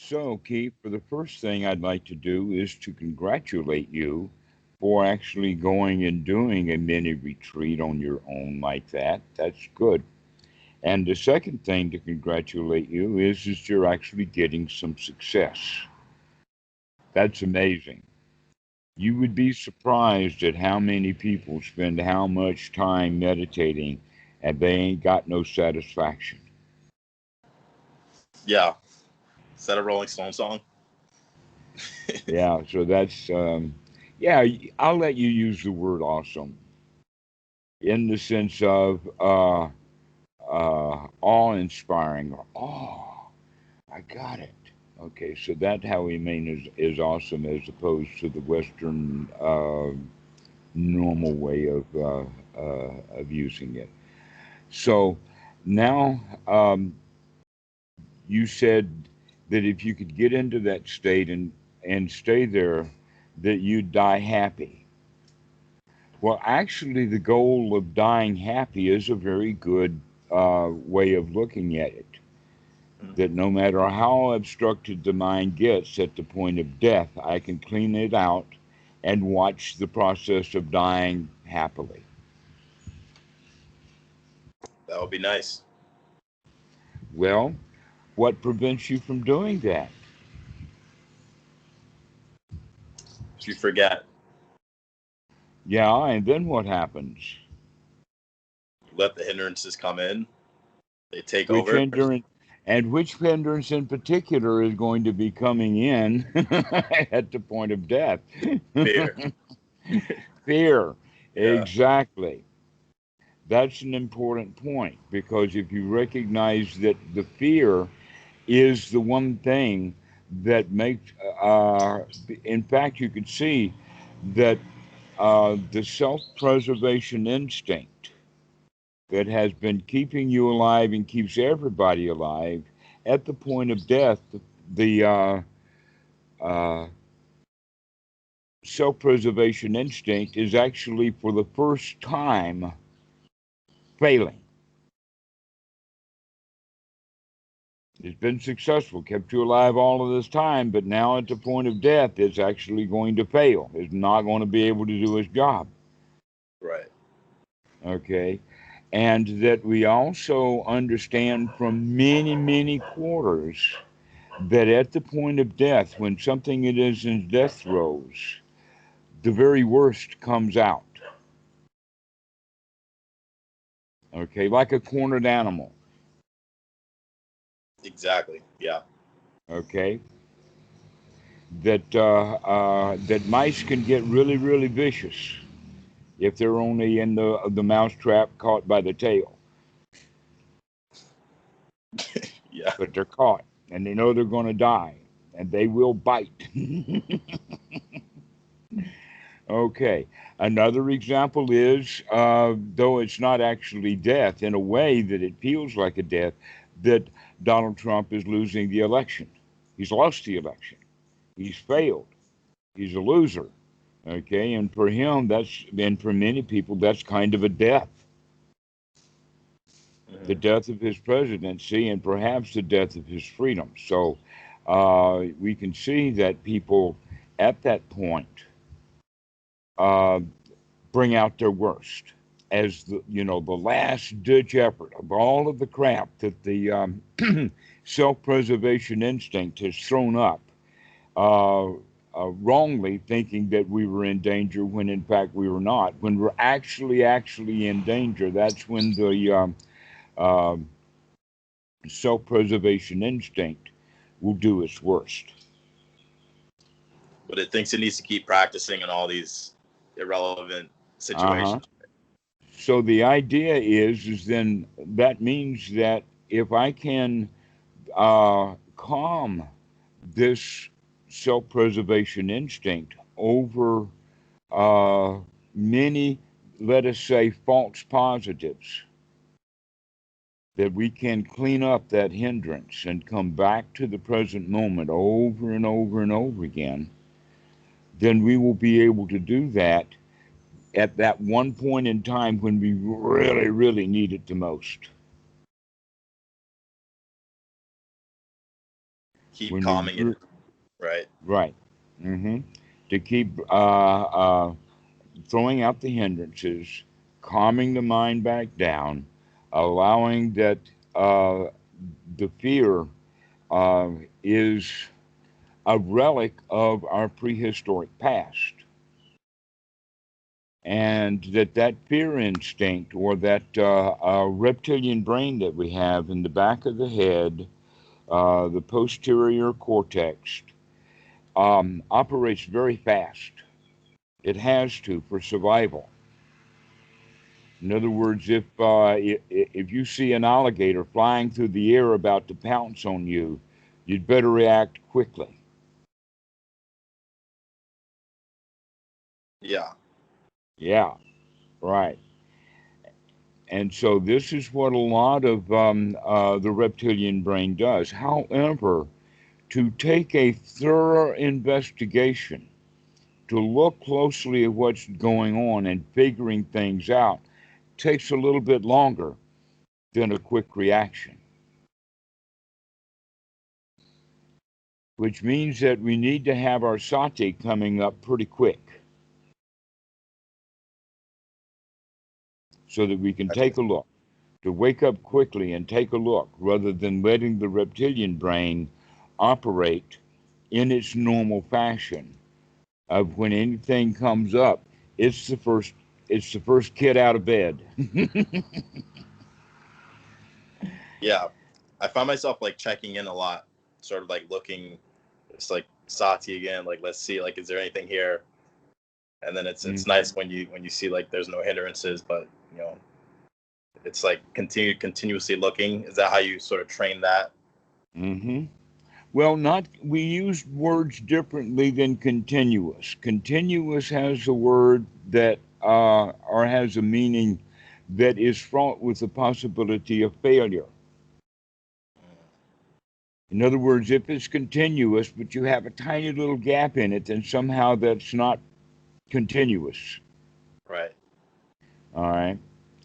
So, Keith, for the first thing I'd like to do is to congratulate you for actually going and doing a mini retreat on your own like that. That's good. And the second thing to congratulate you is you're actually getting some success. That's amazing. You would be surprised at how many people spend how much time meditating and they ain't got no satisfaction. Yeah. Is that a Rolling Stone song? Yeah, so that's, yeah, I'll let you use the word awesome in the sense of awe inspiring. Or, oh, I got it. Okay, so that's how we mean is awesome as opposed to the Western normal way of using it. So now you said that if you could get into that state and stay there, that you'd die happy. Well, actually, the goal of dying happy is a very good way of looking at it. That no matter how obstructed the mind gets at the point of death, I can clean it out and watch the process of dying happily. That would be nice. Well, what prevents you from doing that? You forget. Yeah, and then what happens? Let the hindrances come in. They take Which over. hindrance, and which hindrance in particular is going to be coming in at the point of death? Fear. Fear, Yeah. exactly. That's an important point because if you recognize that the fear is the one thing that makes, in fact, you could see that the self preservation instinct that has been keeping you alive and keeps everybody alive at the point of death, the uh, self preservation instinct is actually for the first time failing. It's been successful, kept you alive all of this time, but now at the point of death, it's actually going to fail. It's not going to be able to do its job. Right. Okay. And that we also understand from many, many quarters that at the point of death, when something it is in death throes, the very worst comes out. Okay, like a cornered animal. Exactly. Yeah. Okay, that mice can get really, really vicious if they're only in the mouse trap caught by the tail. Yeah. But they're caught, and they know they're going to die, and they will bite. Okay. Another example is, though it's not actually death, in a way that it feels like a death, that Donald Trump is losing the election. He's lost the election. He's failed. He's a loser. Okay. And for him, and for many people, that's kind of a death. The death of his presidency and perhaps the death of his freedom. So we can see that people at that point uh, bring out their worst as the last ditch effort of all of the crap that the self-preservation instinct has thrown up, wrongly thinking that we were in danger when in fact we were not. When we're actually in danger, that's when the self-preservation instinct will do its worst. But it thinks it needs to keep practicing in all these irrelevant Uh-huh. situations. So the idea is then that means that if I can calm this self-preservation instinct over many, let us say, false positives, that we can clean up that hindrance and come back to the present moment over and over and over again, then we will be able to do that at that one point in time when we really, really need it the most. keep When calming it, we right? right, to keep throwing out the hindrances, calming the mind back down, allowing that uh, the fear uh, is a relic of our prehistoric past, and that fear instinct or that reptilian brain that we have in the back of the head, the posterior cortex, operates very fast. It has to for survival. In other words, if you see an alligator flying through the air about to pounce on you, you'd better react quickly. Yeah. Yeah, right. And so this is what a lot of the reptilian brain does. However, to take a thorough investigation, to look closely at what's going on and figuring things out, takes a little bit longer than a quick reaction, which means that we need to have our sati coming up pretty quick so that we can Gotcha. take a look, to wake up quickly and take a look rather than letting the reptilian brain operate in its normal fashion of when anything comes up, it's the first it's the first kid out of bed. Yeah. I find myself like checking in a lot, sort of like looking, it's like sati again. Like, let's see, like, is there anything here? And then it's Mm-hmm. nice when you see like there's no hindrances, but you know, it's like continuously looking. Is that how you sort of train that? Mm-hmm. Well, not we use words differently than continuous. Continuous has a word that or has a meaning that is fraught with the possibility of failure. In other words, if it's continuous but you have a tiny little gap in it, then somehow that's not continuous. Right. All right.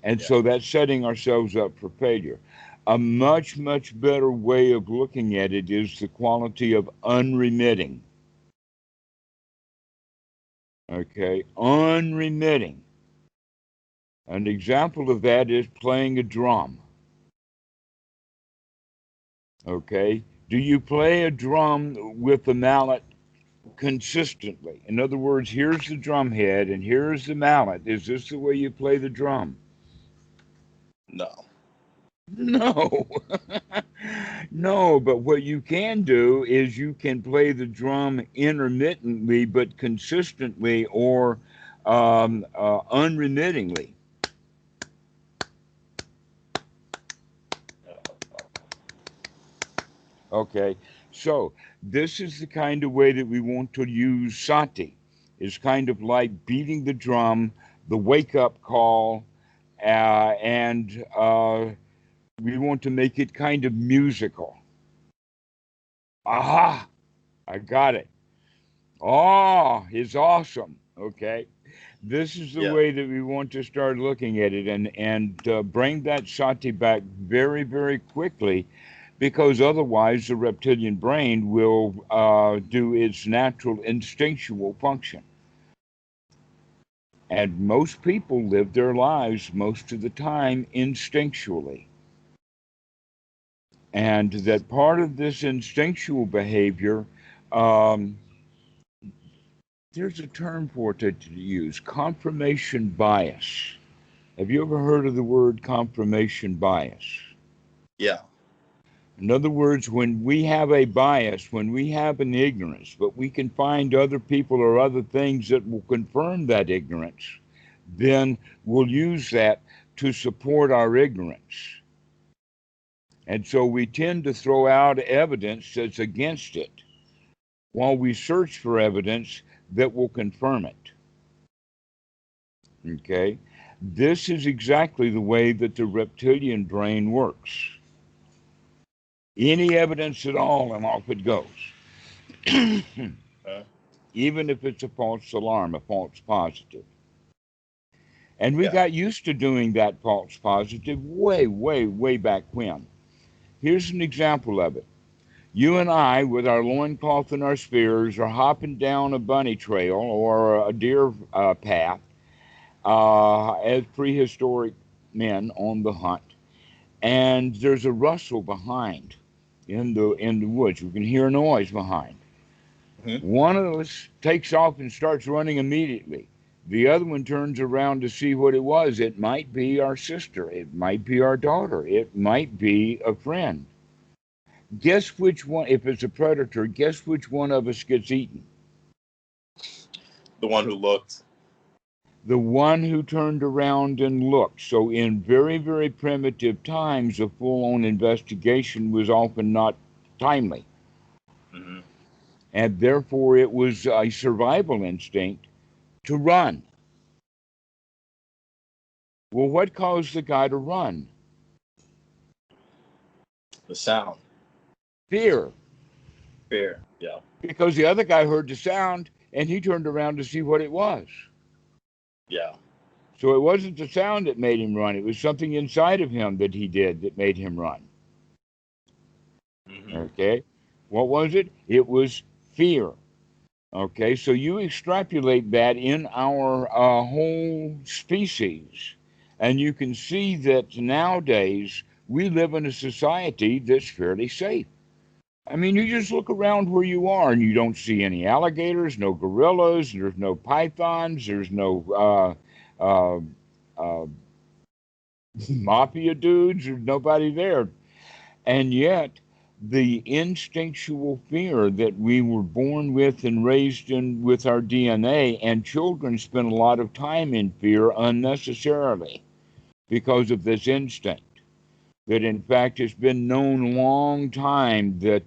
And Yeah. so that's setting ourselves up for failure. A much, much better way of looking at it is the quality of unremitting. Okay. Unremitting. An example of that is playing a drum. Okay. Do you play a drum with the mallet consistently? In other words, here's the drum head and here's the mallet. Is this the way you play the drum? No. No. No, but what you can do is you can play the drum intermittently but consistently or unremittingly. Okay, so this is the kind of way that we want to use sati. It's kind of like beating the drum, the wake up call, and we want to make it kind of musical. Aha, I got it. Oh, it's awesome. Okay. This is the Yeah. way that we want to start looking at it and bring that sati back very, very quickly because otherwise the reptilian brain will do its natural instinctual function. And most people live their lives most of the time instinctually. And that part of this instinctual behavior, um, there's a term for it to use confirmation bias. Have you ever heard of the word confirmation bias? Yeah. In other words, when we have a bias, when we have an ignorance, but we can find other people or other things that will confirm that ignorance, then we'll use that to support our ignorance. And so we tend to throw out evidence that's against it while we search for evidence that will confirm it. Okay? This is exactly the way that the reptilian brain works. Any evidence at all, and off it goes. Uh, Even if it's a false alarm, a false positive. And we yeah. got used to doing that false positive way, way, way back when. Here's an example of it. You and I, with our loincloth and our spears, are hopping down a bunny trail or a deer path as prehistoric men on the hunt, and there's a rustle behind in the woods. We can hear a noise behind. Hmm. One of us takes off and starts running immediately. The other one turns around to see what it was. It might be our sister. It might be our daughter. It might be a friend. Guess which one, if it's a predator, guess which one of us gets eaten? The one who looked. The one who turned around and looked. So, in very, very primitive times, a full on investigation was often not timely. Hmm. And therefore, it was a survival instinct to run. Well, what caused the guy to run? The sound. Fear. Fear. Yeah. Because the other guy heard the sound and he turned around to see what it was. Yeah. So it wasn't the sound that made him run, it was something inside of him that he did that made him run. Hmm. Okay? What was it? It was fear. Okay, so you extrapolate that in our whole species, and you can see that nowadays we live in a society that's fairly safe. I mean, you just look around where you are and you don't see any alligators, no gorillas, there's no pythons, there's no uh, uh, mafia dudes, there's nobody there. And yet, the instinctual fear that we were born with and raised in with our DNA, and children spend a lot of time in fear unnecessarily because of this instinct. That in fact it's been known a long time that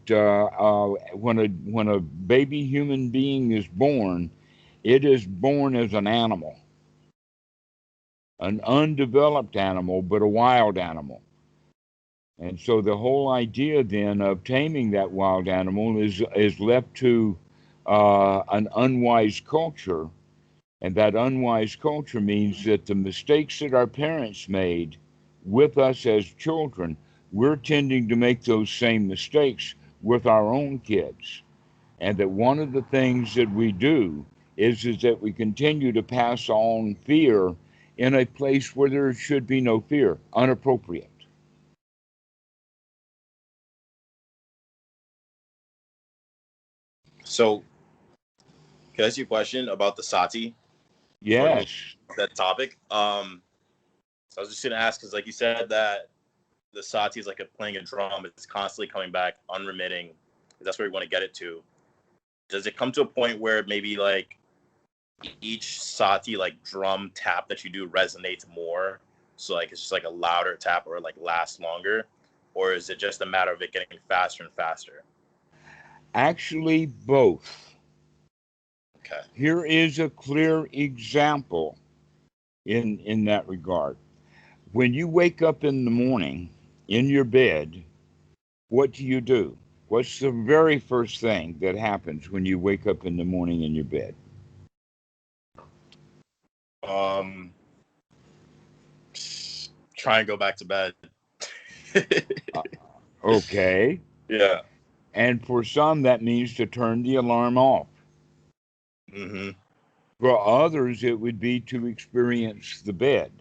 when a baby human being is born, it is born as an undeveloped animal, but a wild animal. And so the whole idea then of taming that wild animal is left to an unwise culture, and that unwise culture means that the mistakes that our parents made with us as children, we're tending to make those same mistakes with our own kids. And that one of the things that we do is that we continue to pass on fear in a place where there should be no fear, unappropriate. So, can I ask you a question about the sati before we move Yes. on to that topic? So I was just gonna ask because, like you said, that the sati is like playing a drum; it's constantly coming back, unremitting. That's where we want to get it to. Does it come to a point where maybe like each sati like drum tap that you do resonates more? So like it's just like a louder tap or like lasts longer, or is it just a matter of it getting faster and faster? Actually, both. Okay. Here is a clear example in that regard. When you wake up in the morning in your bed, what do you do? What's the very first thing that happens when you wake up in the morning in your bed? Um, try and go back to bed. Uh, okay. Yeah. And for some, that means to turn the alarm off. Mm-hmm. For others, it would be to experience the bed.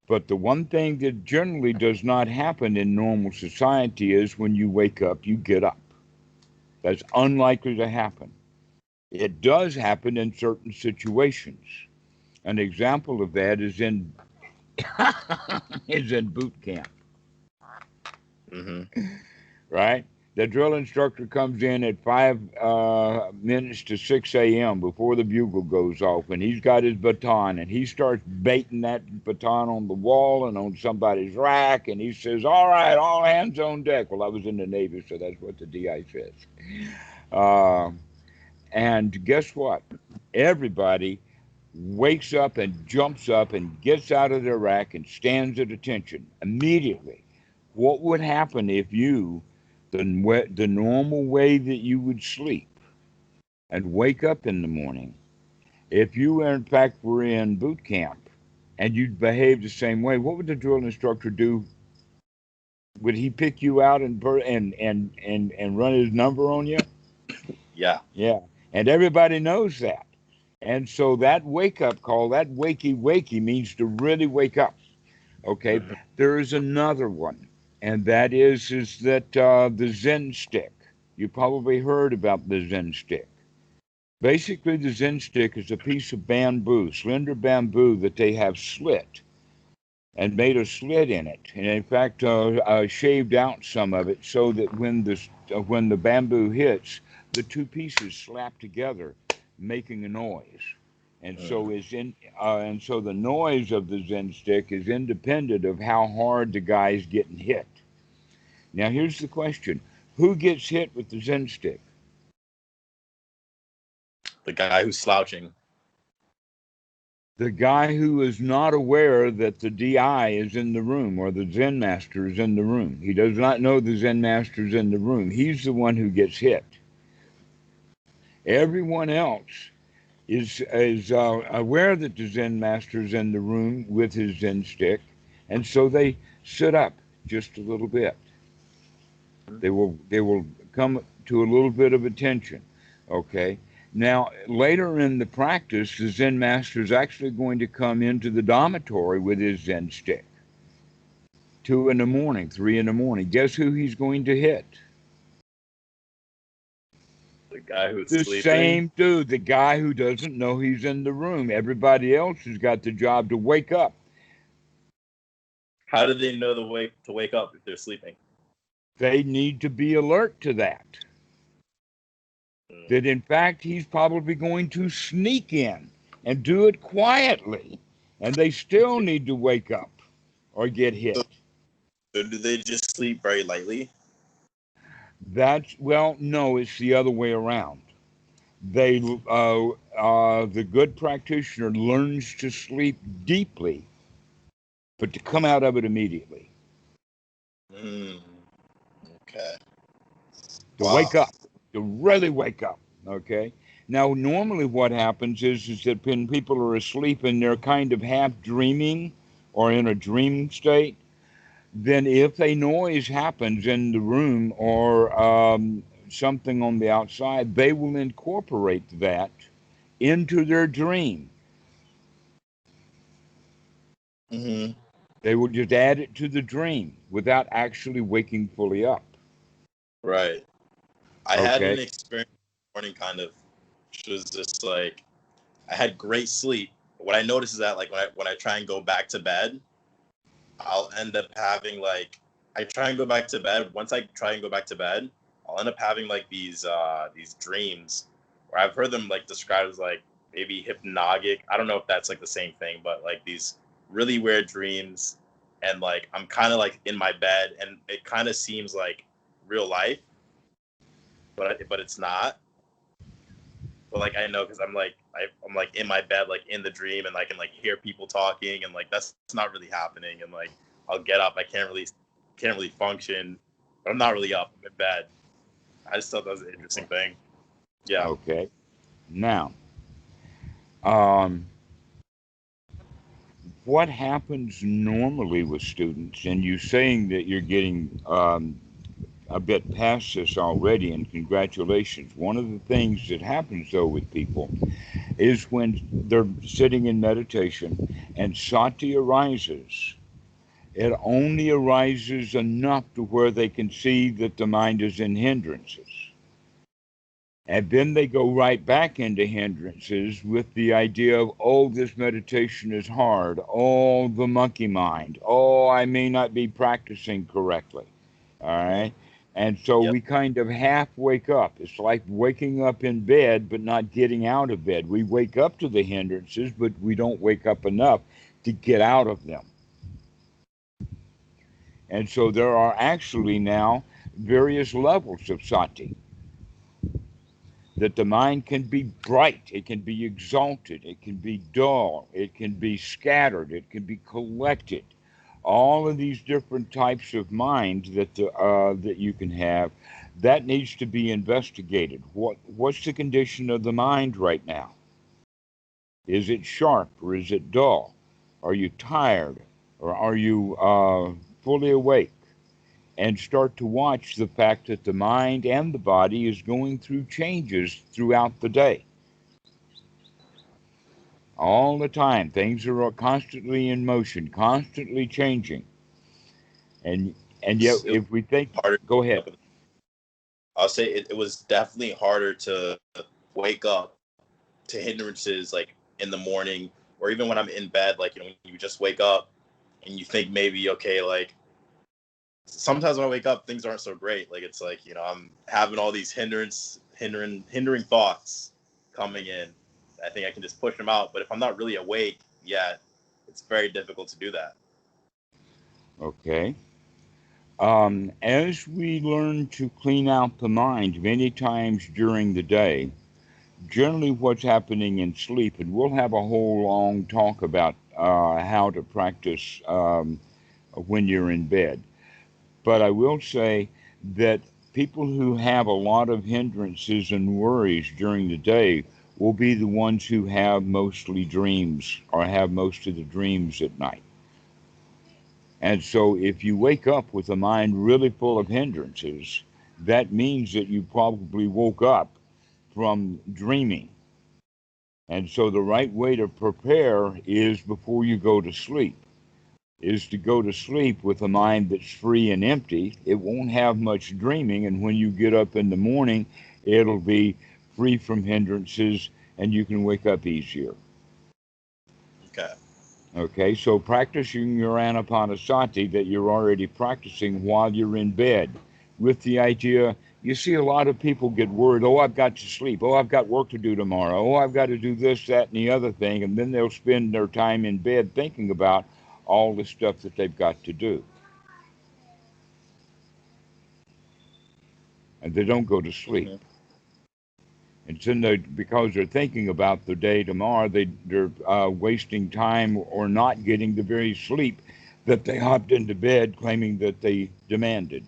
But the one thing that generally does not happen in normal society is when you wake up, you get up. That's unlikely to happen. It does happen in certain situations. An example of that is in is in boot camp, Mm-hmm. right? The drill instructor comes in at 5 minutes to 6 a.m. before the bugle goes off, and he's got his baton, and he starts baiting that baton on the wall and on somebody's rack, and he says, "All right, all hands on deck." Well, I was in the Navy, so that's what the DI says. Uh, and guess what? Everybody wakes up and jumps up and gets out of their rack and stands at attention immediately. What would happen if you, the normal way that you would sleep and wake up in the morning, if you in fact were in boot camp and you'd behave the same way, what would the drill instructor do? Would he pick you out and run his number on you? Yeah. Yeah. And everybody knows that. And so that wake up call, that wakey means to really wake up. Okay. Mhm. There is another one, and that is that the Zen stick. You probably heard about the Zen stick. Basically, the Zen stick is a piece of bamboo, slender bamboo that they have slit and made a slit in it, and in fact, shaved out some of it so that when the bamboo hits, the two pieces slap together, making a noise. And so Mm. is in and so the noise of the Zen stick is independent of how hard the guy is getting hit. Now, here's the question: who gets hit with the Zen stick? The guy who's slouching. The guy who is not aware that the DI is in the room or the Zen master is in the room. He does not know the Zen master is in the room. He's the one who gets hit. Everyone else is aware that the Zen master is in the room with his Zen stick, and so they sit up just a little bit. They will come to a little bit of attention. Okay. Now, later in the practice, the Zen master is actually going to come into the dormitory with his Zen stick. 2 in the morning, 3 in the morning. Guess who he's going to hit? The guy who's The sleeping. same dude, the guy who doesn't know he's in the room. Everybody else has got the job to wake up. How do they know to wake up if they're sleeping? They need to be alert to that. Mm. That in fact he's probably going to sneak in and do it quietly, and they still need to wake up or get hit. So, so do they just sleep very lightly? That's well, no, it's the other way around. They the good practitioner learns to sleep deeply, but to come out of it immediately, Mm. Okay. to Wow. wake up, to really wake up. Okay. Now, normally what happens is that when people are asleep and they're kind of half dreaming or in a dream state, then if a noise happens in the room or something on the outside, they will incorporate that into their dream. Hmm. They will just add it to the dream without actually waking fully up. Right. I had an Okay. experience this morning, kind of, which was just like I had great sleep. What I noticed is that like when I try and go back to bed, I'll end up having like I try and go back to bed. Once I try and go back to bed, I'll end up having like these dreams where I've heard them like described as like maybe hypnagogic. I don't know if that's like the same thing, but like these really weird dreams, and like I'm kind of like in my bed, and it kind of seems like real life, but it's not. But like I know because I'm like in my bed, like in the dream, and I can like hear people talking, and like that's not really happening. And like I'll get up, I can't really function, but I'm not really up. I'm in bed. I just thought that was an interesting thing. Yeah. Okay. Now, um, what happens normally with students, and you saying that you're getting a bit past this already, and congratulations. One of the things that happens though with people is when they're sitting in meditation and sati arises, it only arises enough to where they can see that the mind is in hindrances. And then they go right back into hindrances with the idea of, oh, this meditation is hard. Oh, the monkey mind. Oh, I may not be practicing correctly. All Mm. right. And so Yep. we kind of half wake up. It's like waking up in bed, but not getting out of bed. We wake up to the hindrances, but we don't wake up enough to get out of them. And so there are actually now various levels of sati, that the mind can be bright, it can be exalted, it can be dull, it can be scattered, it can be collected. All of these different types of minds that you can have, that needs to be investigated. What's the condition of the mind right now? Is it sharp or is it dull? Are you tired or are you fully awake? and start to watch the fact that the mind and the body is going through changes throughout the day. All the time, things are constantly in motion, constantly changing. And yet, It was if we think, harder. go ahead. I'll say it was definitely harder to wake up to hindrances like in the morning, or even when I'm in bed, like, when you just wake up and you think maybe, okay, like, sometimes when I wake up, things aren't so great. Like, it's like, I'm having all these hindering thoughts coming in. I think I can just push them out. But if I'm not really awake yet, it's very difficult to do that. Okay. As we learn to clean out the mind many times during the day, generally what's happening in sleep, and we'll have a whole long talk about how to practice when you're in bed. But I will say that people who have a lot of hindrances and worries during the day will be the ones who have mostly dreams or have most of the dreams at night. And so if you wake up with a mind really full of hindrances, that means that you probably woke up from dreaming. And so the right way to prepare is before you go to sleep, is to go to sleep with a mind that's free and empty. It won't have much dreaming, and when you get up in the morning, it'll be free from hindrances and you can wake up easier. Okay. Okay, so practicing your Anapanasati that you're already practicing while you're in bed with the idea, you see a lot of people get worried, oh, I've got to sleep, oh, I've got work to do tomorrow, oh, I've got to do this, that, and the other thing, and then they'll spend their time in bed thinking about all the stuff that they've got to do. And they don't go to sleep. Mm-hmm. And then because they're thinking about the day tomorrow, they're wasting time or not getting the very sleep that they hopped into bed claiming that they demanded.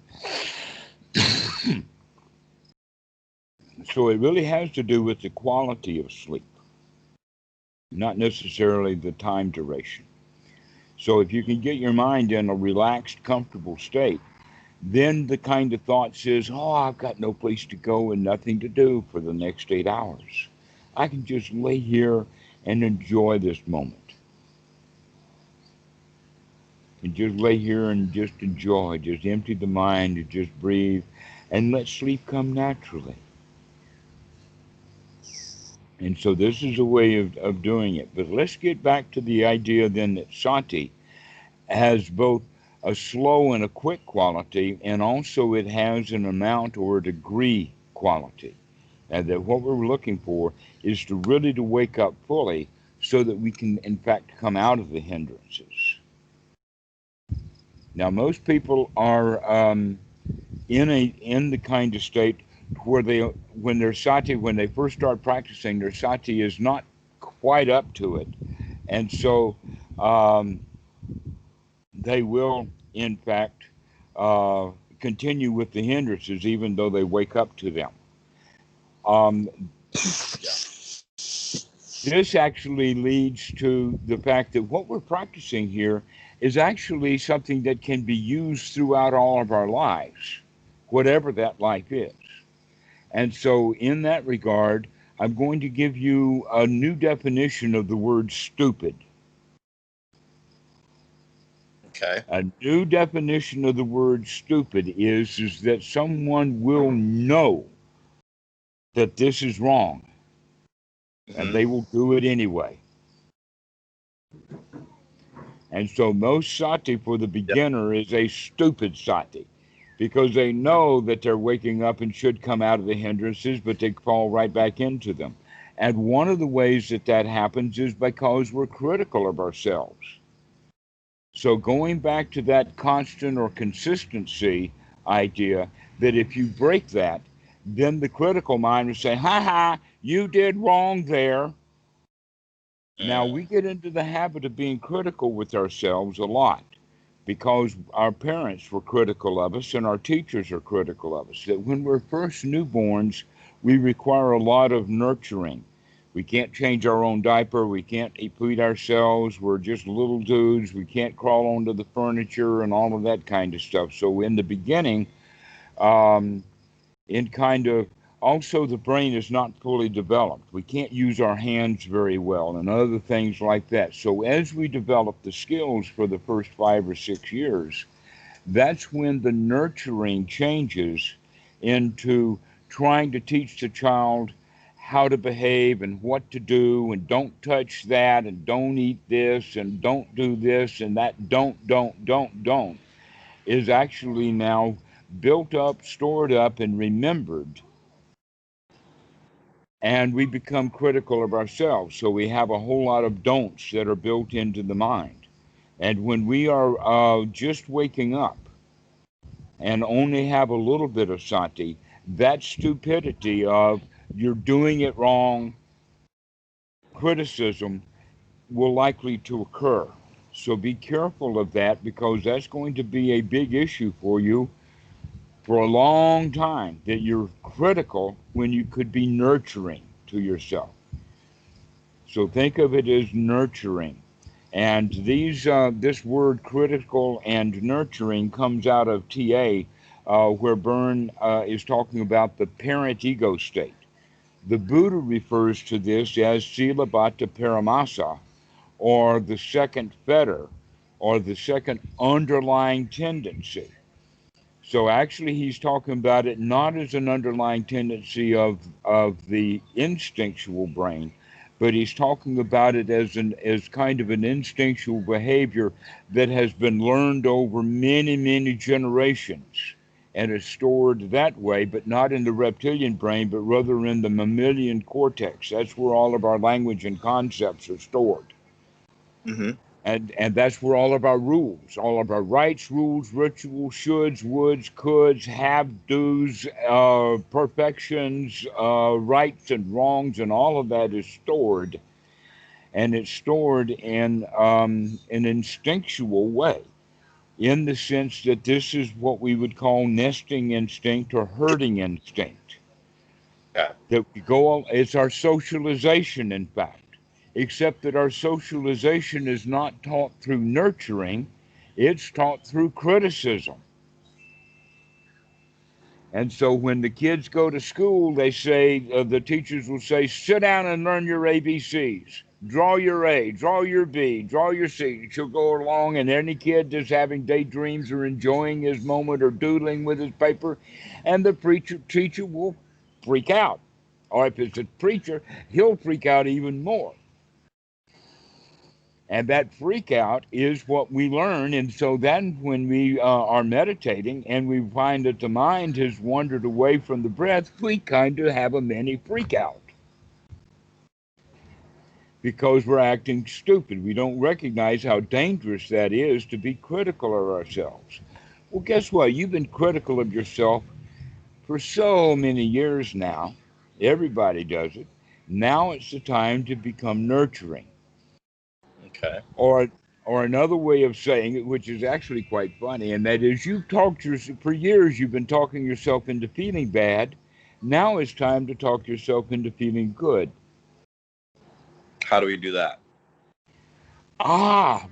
So it really has to do with the quality of sleep, not necessarily the time duration. So if you can get your mind in a relaxed, comfortable state, then the kind of thought says, oh, I've got no place to go and nothing to do for the next 8 hours. I can just lay here and enjoy this moment. And just lay here and just enjoy, just empty the mind and just breathe and let sleep come naturally. And so this is a way of doing it. But let's get back to the idea then that sati has both a slow and a quick quality, and also it has an amount or a degree quality. And that what we're looking for is to really to wake up fully so that we can in fact come out of the hindrances. Now most people are in the kind of state where they when their sati when they first start practicing, their sati is not quite up to it, and so they will in fact uh, continue with the hindrances even though they wake up to them. Um, this actually leads to the fact that what we're practicing here is actually something that can be used throughout all of our lives, whatever that life is. And so, in that regard, I'm going to give you a new definition of the word stupid. Okay. A new definition of the word stupid is that someone will know that this is wrong and Mm-hmm. they will do it anyway. And so most sati for the Yeah. beginner is a stupid sati because they know that they're waking up and should come out of the hindrances, but they fall right back into them. And one of the ways that that happens is because we're critical of ourselves. So going back to that constant or consistency idea, that if you break that, then the critical mind will say, ha ha, you did wrong there. Now we get into the habit of being critical with ourselves a lot because our parents were critical of us and our teachers are critical of us. That when we're first newborns, we require a lot of nurturing. We can't change our own diaper. We can't feed ourselves. We're just little dudes. We can't crawl onto the furniture and all of that kind of stuff. So in the beginning, um, in kind of also the brain is not fully developed. We can't use our hands very well and other things like that. So as we develop the skills for the first 5 or 6 years, that's when the nurturing changes into trying to teach the child how to behave and what to do and don't touch that and don't eat this and don't do this and that don't is actually now built up, stored up, and remembered. And we become critical of ourselves. So we have a whole lot of don'ts that are built into the mind. And when we are just waking up and only have a little bit of sati, that stupidity of you're doing it wrong, criticism will likely to occur. So be careful of that because that's going to be a big issue for you for a long time, that you're critical when you could be nurturing to yourself. So think of it as nurturing. And this word critical and nurturing comes out of TA, where Byrne is talking about the parent ego state. The Buddha refers to this as Sila Bhatta Paramasa, or the second fetter, or the second underlying tendency. So actually, he's talking about it not as an underlying tendency of the instinctual brain, but he's talking about it as kind of an instinctual behavior that has been learned over many generations and is stored that way, but not in the reptilian brain, but rather in the mammalian cortex. That's where all of our language and concepts are stored. Mm-hmm. And that's where all of our rules, all of our rights, rules, rituals, shoulds, woulds, coulds, have, do's, perfections, rights and wrongs, and all of that is stored. And it's stored in an instinctual way, in the sense that this is what we would call nesting instinct or herding instinct. Yeah. That we go, it's our socialization, in fact, except that our socialization is not taught through nurturing, it's taught through criticism. And so when the kids go to school, they say, the teachers will say, sit down and learn your ABCs. Draw your A, draw your B, draw your C. She'll go along, and any kid that's having daydreams or enjoying his moment or doodling with his paper, and the teacher will freak out. Or if it's a preacher, he'll freak out even more. And that freak out is what we learn. And so then when we are meditating and we find that the mind has wandered away from the breath, we kind of have a mini freak out because we're acting stupid. We don't recognize how dangerous that is to be critical of ourselves. Well, guess what? You've been critical of yourself for so many years now. Everybody does it. Now it's the time to become nurturing. Okay. Or another way of saying it, which is actually quite funny, and that is you've talked for years. You've been talking yourself into feeling bad. Now it's time to talk yourself into feeling good. How do we do that?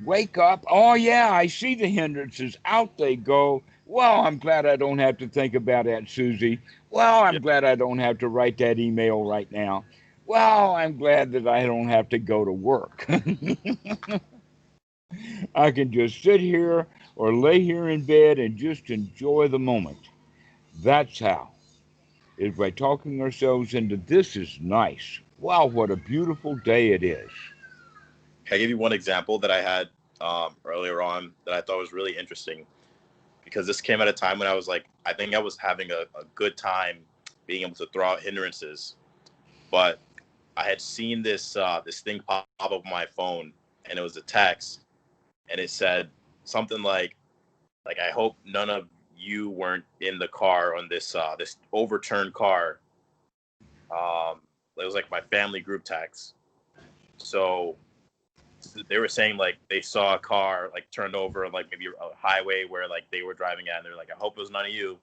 Wake up. Oh yeah, I see the hindrances. Out they go. Well, I'm glad I don't have to think about Aunt Susie. Well, Yeah. I'm glad I don't have to write that email right now. Well, I'm glad that I don't have to go to work. I can just sit here or lay here in bed and just enjoy the moment. That's how, is by talking ourselves into this is nice. Wow, what a beautiful day it is. Can I give you one example that I had earlier on that I thought was really interesting? Because this came at a time when I was like, I think I was having a good time being able to throw out hindrances, but I had seen this thing pop up on my phone, and it was a text, and it said something like I hope none of you weren't in the car on this overturned car. It was like my family group text. So they were saying like they saw a car like turned over like maybe a highway where like they were driving at, and they're like, I hope it was none of you.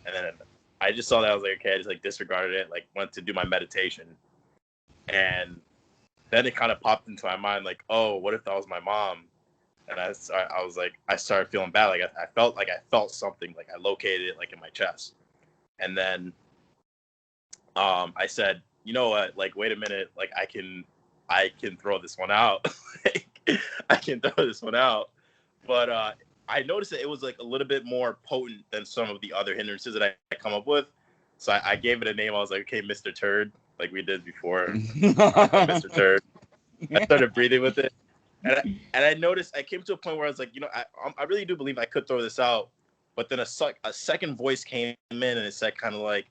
And then I just saw that, I was like, okay, I just like disregarded it, like went to do my meditation. And then it kind of popped into my mind, like, oh, what if that was my mom? And I was like, I started feeling bad. Like I felt something, like I located it like in my chest. And then I said, you know what, like, wait a minute, like I can throw this one out. Like, I can throw this one out. But I noticed that it was like a little bit more potent than some of the other hindrances that I come up with. So I gave it a name. I was like, okay, Mr. Turd, like we did before. Mr. Turd. I started breathing with it. And I noticed, I came to a point where I was like, you know, I really do believe I could throw this out. But then a second voice came in and it said kind of like,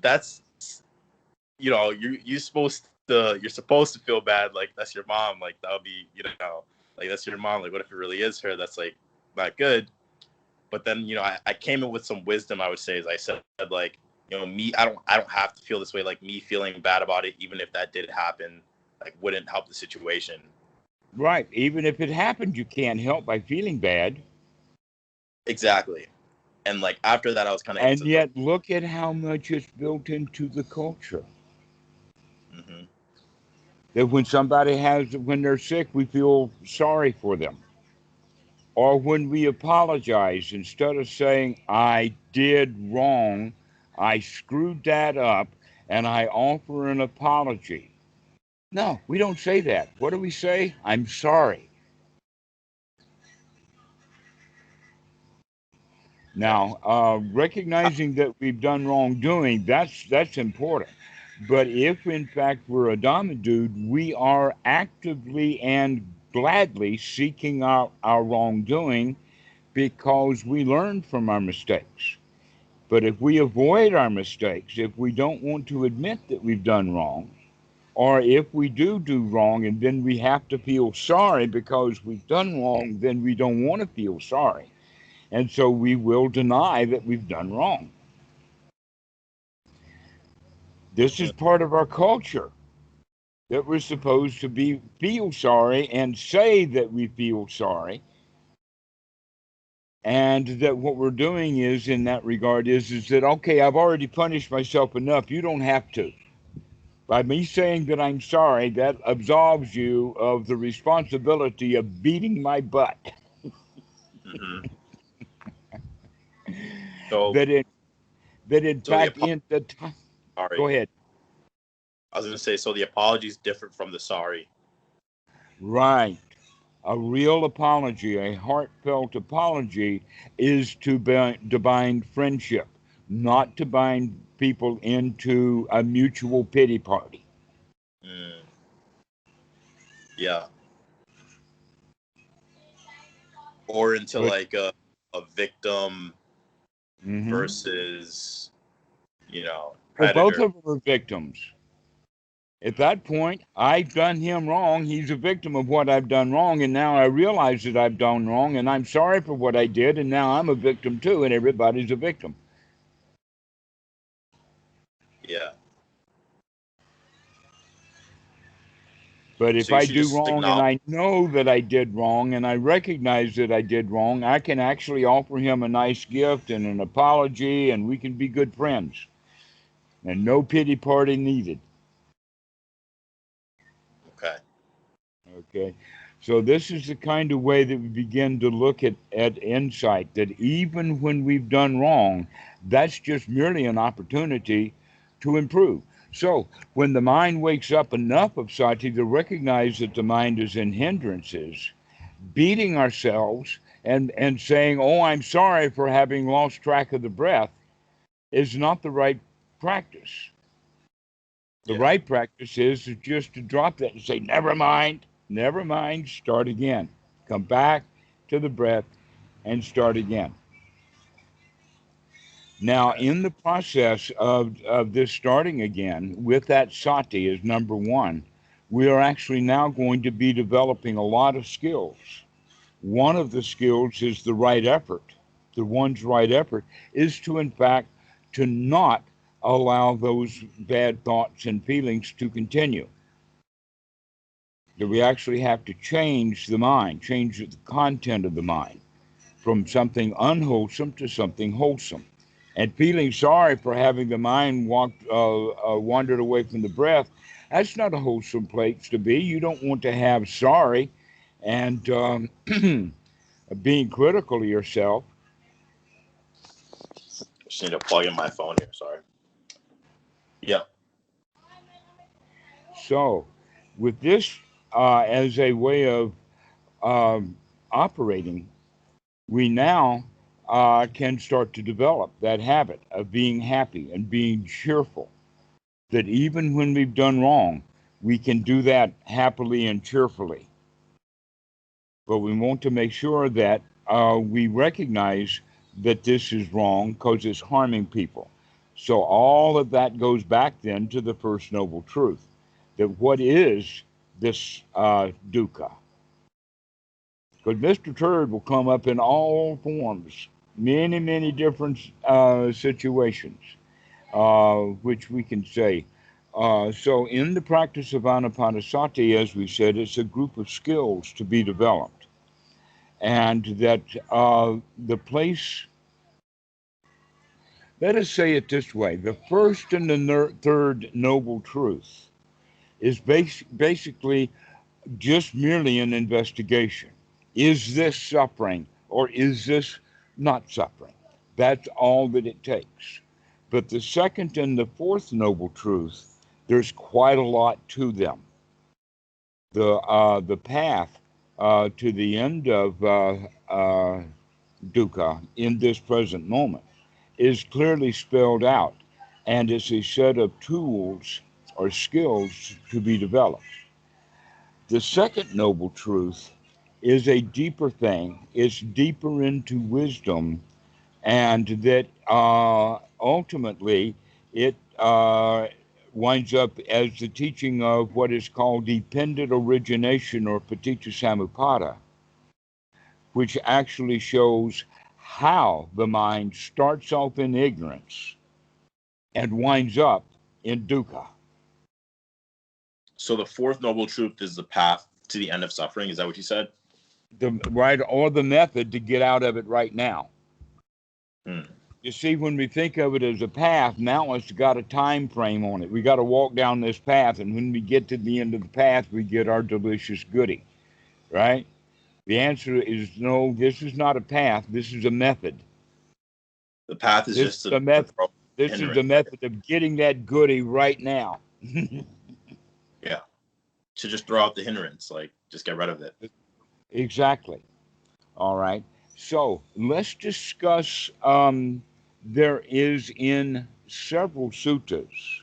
that's, you know, you're supposed to feel bad. Like, that's your mom. Like, that would be, you know, like, that's your mom. Like, what if it really is her? That's like not good. But then, you know, I came in with some wisdom, I would say, as I said, like, you know, me, I don't have to feel this way. Like, me feeling bad about it, even if that did happen, like, wouldn't help the situation. Right. Even if it happened, you can't help by feeling bad. Exactly. And like after that, I was kind of And into the. yet, look at how much it's built into the culture. Mm-hmm. That when they're sick, we feel sorry for them. Or when we apologize, instead of saying, I did wrong, I screwed that up, and I offer an apology. No, we don't say that. What do we say? I'm sorry. Yeah. Now, recognizing that we've done wrongdoing, that's important. But if in fact we're a Dhamma dude, we are actively and gladly seeking out our wrongdoing because we learn from our mistakes. But if we avoid our mistakes, if we don't want to admit that we've done wrong, or if we do wrong and then we have to feel sorry because we've done wrong, then we don't want to feel sorry. And so we will deny that we've done wrong. This is part of our culture that we're supposed to feel sorry and say that we feel sorry. And that what we're doing is, in that regard, is that, okay, I've already punished myself enough. You don't have to. By me saying that I'm sorry, that absolves you of the responsibility of beating my butt. Mm-hmm. So, that in that in so the fact in the time. Go sorry. ahead. I was going to say, so the apology is different from the sorry. Right. A real apology, a heartfelt apology, is to bind friendship, not to bind people into a mutual pity party. Mm, yeah. Or into But like a victim mhm. versus, you know, Well, both predator. of them are victims. At that point, I've done him wrong. He's a victim of what I've done wrong, and now I realize that I've done wrong, and I'm sorry for what I did, and now I'm a victim too, and everybody's a victim. Yeah. But if So you I should do just wrong and acknowledge. I know that I did wrong and I recognize that I did wrong, I can actually offer him a nice gift and an apology, and we can be good friends. And no pity party needed. Okay. Okay. So this is the kind of way that we begin to look at insight, that even when we've done wrong, that's just merely an opportunity to improve. So when the mind wakes up enough of sati to recognize that the mind is in hindrances, beating ourselves and saying, oh, I'm sorry for having lost track of the breath, is not the right practice. The Yeah. right practice is just to drop that and say, never mind, start again. Come back to the breath and start again. Now, Okay. in the process of this starting again with that sati as number one, we are actually now going to be developing a lot of skills. One of the skills is the right effort. The one's right effort is to, in fact, to not allow those bad thoughts and feelings to continue. That we actually have to change the mind, change the content of the mind from something unwholesome to something wholesome. And feeling sorry for having the mind wandered away from the breath, That's not a wholesome place to be. You don't want to have sorry and being critical of yourself. Just need to plug in my phone here. Sorry. Yeah. So, with this as a way of operating, we now can start to develop that habit of being happy and being cheerful. That even when we've done wrong, we can do that happily and cheerfully. But we want to make sure that we recognize that this is wrong because it's harming people. So all of that goes back then to the first noble truth that what is this dukkha? Because Mr. Turd will come up in all forms, many, many different situations, which we can say. So, in the practice of Anapanasati, as we said, it's a group of skills to be developed. And that the place, let us say it this way, the first and the third noble truth is basically just merely an investigation. Is this suffering or is this not suffering? That's all that it takes. But the second and the fourth noble truth, there's quite a lot to them. The path to the end of dukkha in this present moment is clearly spelled out, and it's a set of tools or skills to be developed. The second noble truth is a deeper thing. It's deeper into wisdom, and that ultimately it winds up as the teaching of what is called dependent origination or paticca samuppada, which actually shows how the mind starts off in ignorance and winds up in dukkha. So the fourth noble truth is the path to the end of suffering. Is that what you said? The right or the method to get out of it right now. Hmm. You see, when we think of it as a path, now it's got a time frame on it. We got to walk down this path, and when we get to the end of the path, we get our delicious goodie, right? The answer is no, this is not a path. This is a method. The path is This just is a to method. throw This is hindrance. the method of getting that goodie right now. Yeah. To just throw out the hindrance, like just get rid of it. Exactly. All right. So let's discuss. There is in several suttas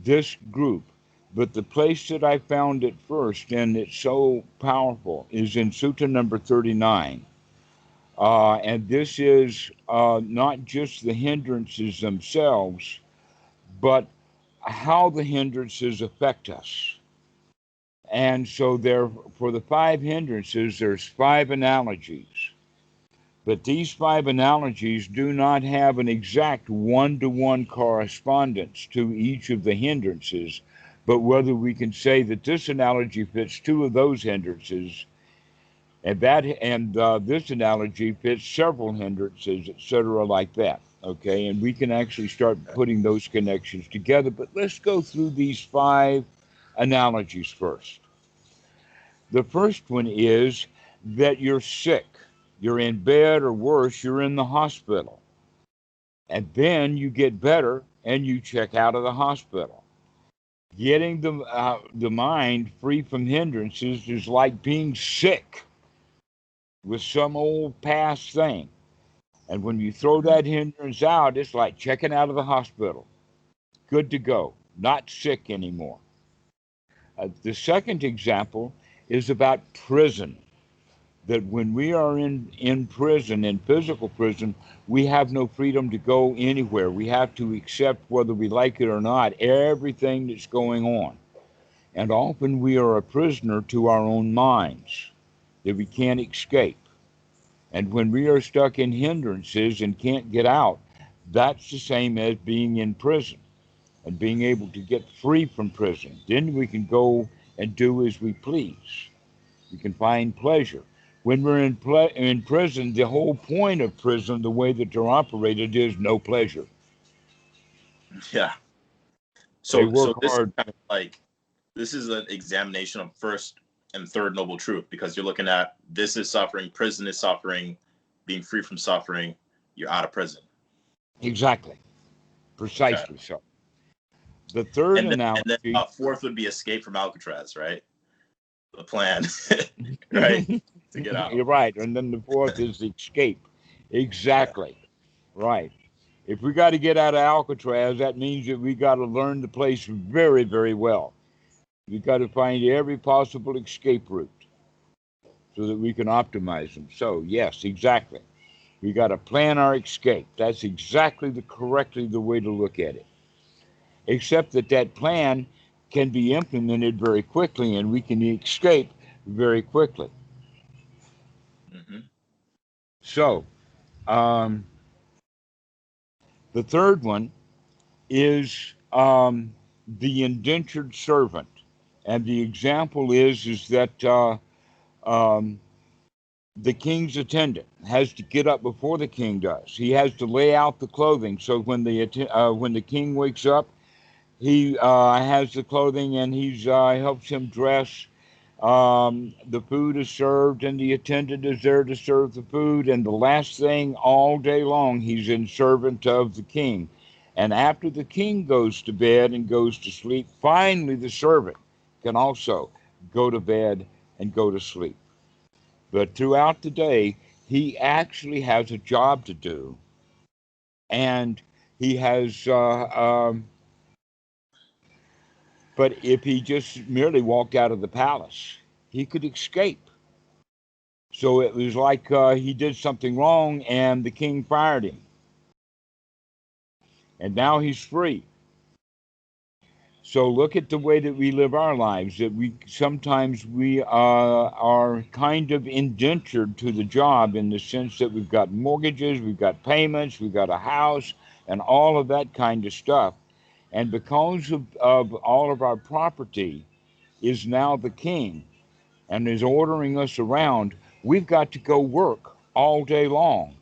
this group, but the place that I found it first, and it's so powerful, is in Sutta number 39. And this is not just the hindrances themselves, but how the hindrances affect us. And so there, for the five hindrances, there's five analogies. But these five analogies do not have an exact one-to-one correspondence to each of the hindrances, but whether we can say that this analogy fits two of those hindrances, and this analogy fits several hindrances, etc., like that. Okay, and we can actually start putting those connections together. But let's go through these five analogies first. The first one is that you're sick. You're in bed, or worse, you're in the hospital. And then you get better and you check out of the hospital. Getting the mind free from hindrances is like being sick with some old past thing. And when you throw that hindrance out, it's like checking out of the hospital. Good to go, not sick anymore. The second example is about prison. That when we are in prison, in physical prison, we have no freedom to go anywhere. We have to accept, whether we like it or not, everything that's going on. And often we are a prisoner to our own minds that we can't escape. And when we are stuck in hindrances and can't get out, that's the same as being in prison and being able to get free from prison. Then we can go and do as we please. We can find pleasure. When we're in prison, the whole point of prison, the way that they're operated, is no pleasure. Yeah. They So work this is hard. kind of like this is an examination of first and third noble truth, because you're looking at this is suffering, prison is suffering, being free from suffering, you're out of prison. Exactly. Precisely Okay. so. The third And then analogy. fourth would be escape from Alcatraz, right? The plan, right? To get out. You're right. And then the fourth is the escape. Yeah. Exactly. Right. If we got to get out of Alcatraz, that means that we got to learn the place very, very well. We got to find every possible escape route so that we can optimize them. So, yes, exactly. We got to plan our escape. That's exactly correctly the way to look at it. Except that that plan can be implemented very quickly and we can escape very quickly. Mm-hmm. So, um, the third one is the indentured servant. And the example is that um, the king's attendant has to get up before the king does. He has to lay out the clothing. So when the king wakes up, he has the clothing and he's helps him dress. The food is served and the attendant is there to serve the food. And the last thing all day long, he's in servant of the king. And after the king goes to bed and goes to sleep, finally the servant can also go to bed and go to sleep. But throughout the day, he actually has a job to do. And he has, but if he just merely walked out of the palace, he could escape. So it was like he did something wrong and the king fired him. And now he's free. So look at the way that we live our lives, that we sometimes we are kind of indentured to the job in the sense that we've got mortgages, we've got payments, we've got a house, and all of that kind of stuff. And because of all of our property is now the king and is ordering us around, we've got to go work all day long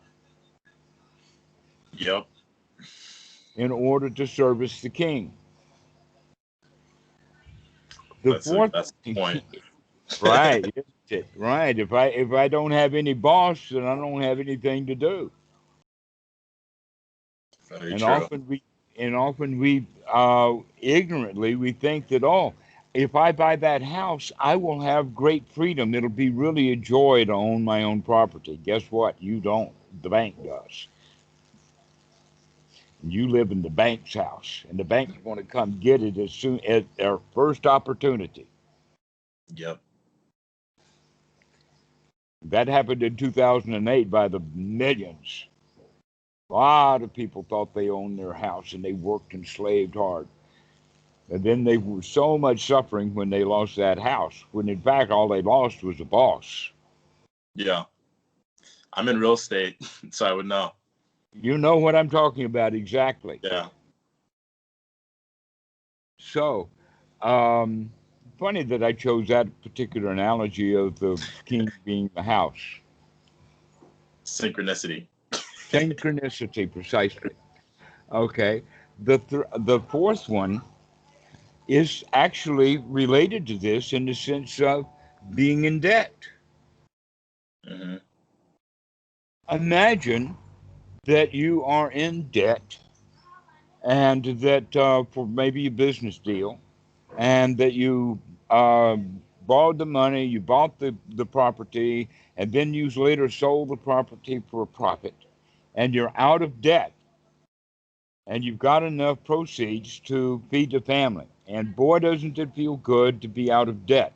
Yep. in order to service the king. The That's a fourth, point. right, isn't it? Right. If I don't have any boss, then I don't have anything to do. Very And true. often we ignorantly we think that, oh, if I buy that house, I will have great freedom. It'll be really a joy to own my own property. Guess what? You don't. The bank does. You live in the bank's house, and the bank's going to come get it as soon as their first opportunity. Yep. That happened in 2008 by the millions. A lot of people thought they owned their house, and they worked and slaved hard. And then they were so much suffering when they lost that house, when in fact all they lost was a boss. Yeah. I'm in real estate, so I would know. You know what I'm talking about exactly. Yeah. So, um, funny that I chose that particular analogy of the king being the house. Synchronicity. Synchronicity, precisely. Okay. The fourth one is actually related to this in the sense of being in debt. Mm-hmm. Imagine that you are in debt and that for maybe a business deal and that you uh, borrowed the money, you bought the property, and then you later sold the property for a profit, and you're out of debt, and you've got enough proceeds to feed the family. And boy, doesn't it feel good to be out of debt.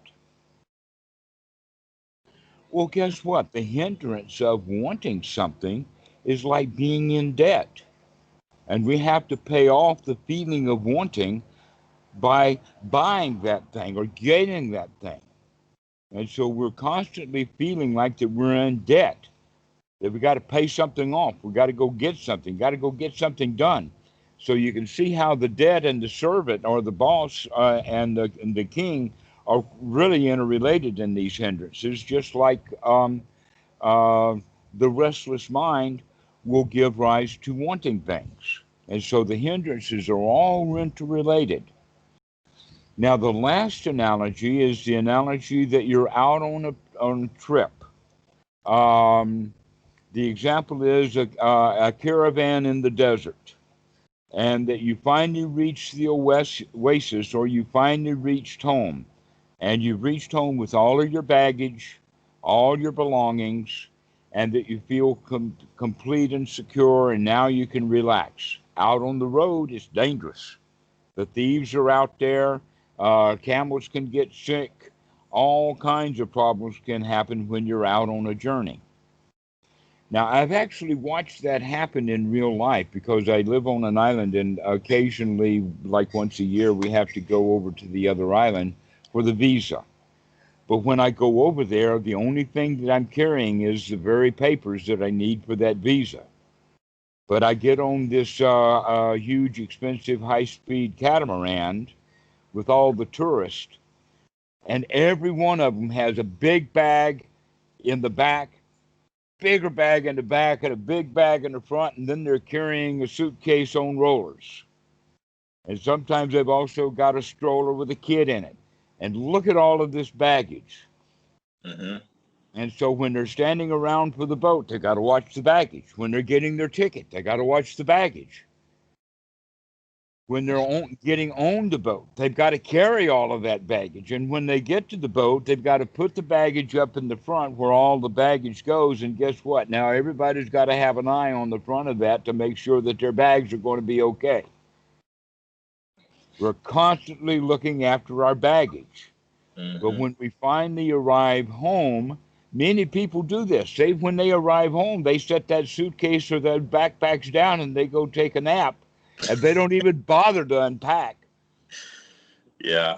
Well, guess what? The hindrance of wanting something is like being in debt. And we have to pay off the feeling of wanting by buying that thing or getting that thing. And so we're constantly feeling like that we're in debt, that we got to pay something off. We got to go get something, got to go get something done. So you can see how the debt and the servant or the boss and the king are really interrelated in these hindrances, just like uh, the restless mind will give rise to wanting things. And so the hindrances are all interrelated. Now, the last analogy is the analogy that you're out on a trip. Um, the example is a caravan in the desert, and that you finally reached the oasis, or you finally reached home, and you've reached home with all of your baggage, all your belongings, and that you feel complete and secure, and now you can relax. Out on the road, it's dangerous. The thieves are out there. Camels can get sick. All kinds of problems can happen when you're out on a journey. Now, I've actually watched that happen in real life because I live on an island, and occasionally, like once a year, we have to go over to the other island for the visa. But when I go over there, the only thing that I'm carrying is the very papers that I need for that visa. But I get on this huge, expensive, high-speed catamaran with all the tourists, and every one of them has a big bag in the back, bigger bag in the back, and a big bag in the front, and then they're carrying a suitcase on rollers. And sometimes they've also got a stroller with a kid in it. And look at all of this baggage. Mm-hmm. And so when they're standing around for the boat, they got to watch the baggage. When they're getting their ticket, they got to watch the baggage. When they're getting on the boat, they've got to carry all of that baggage. And when they get to the boat, they've got to put the baggage up in the front where all the baggage goes. And guess what? Now everybody's got to have an eye on the front of that to make sure that their bags are going to be okay. We're constantly looking after our baggage. Mm-hmm. But when we finally arrive home, many people do this. Say when they arrive home, they set that suitcase or their backpacks down and they go take a nap, and they don't even bother to unpack. Yeah.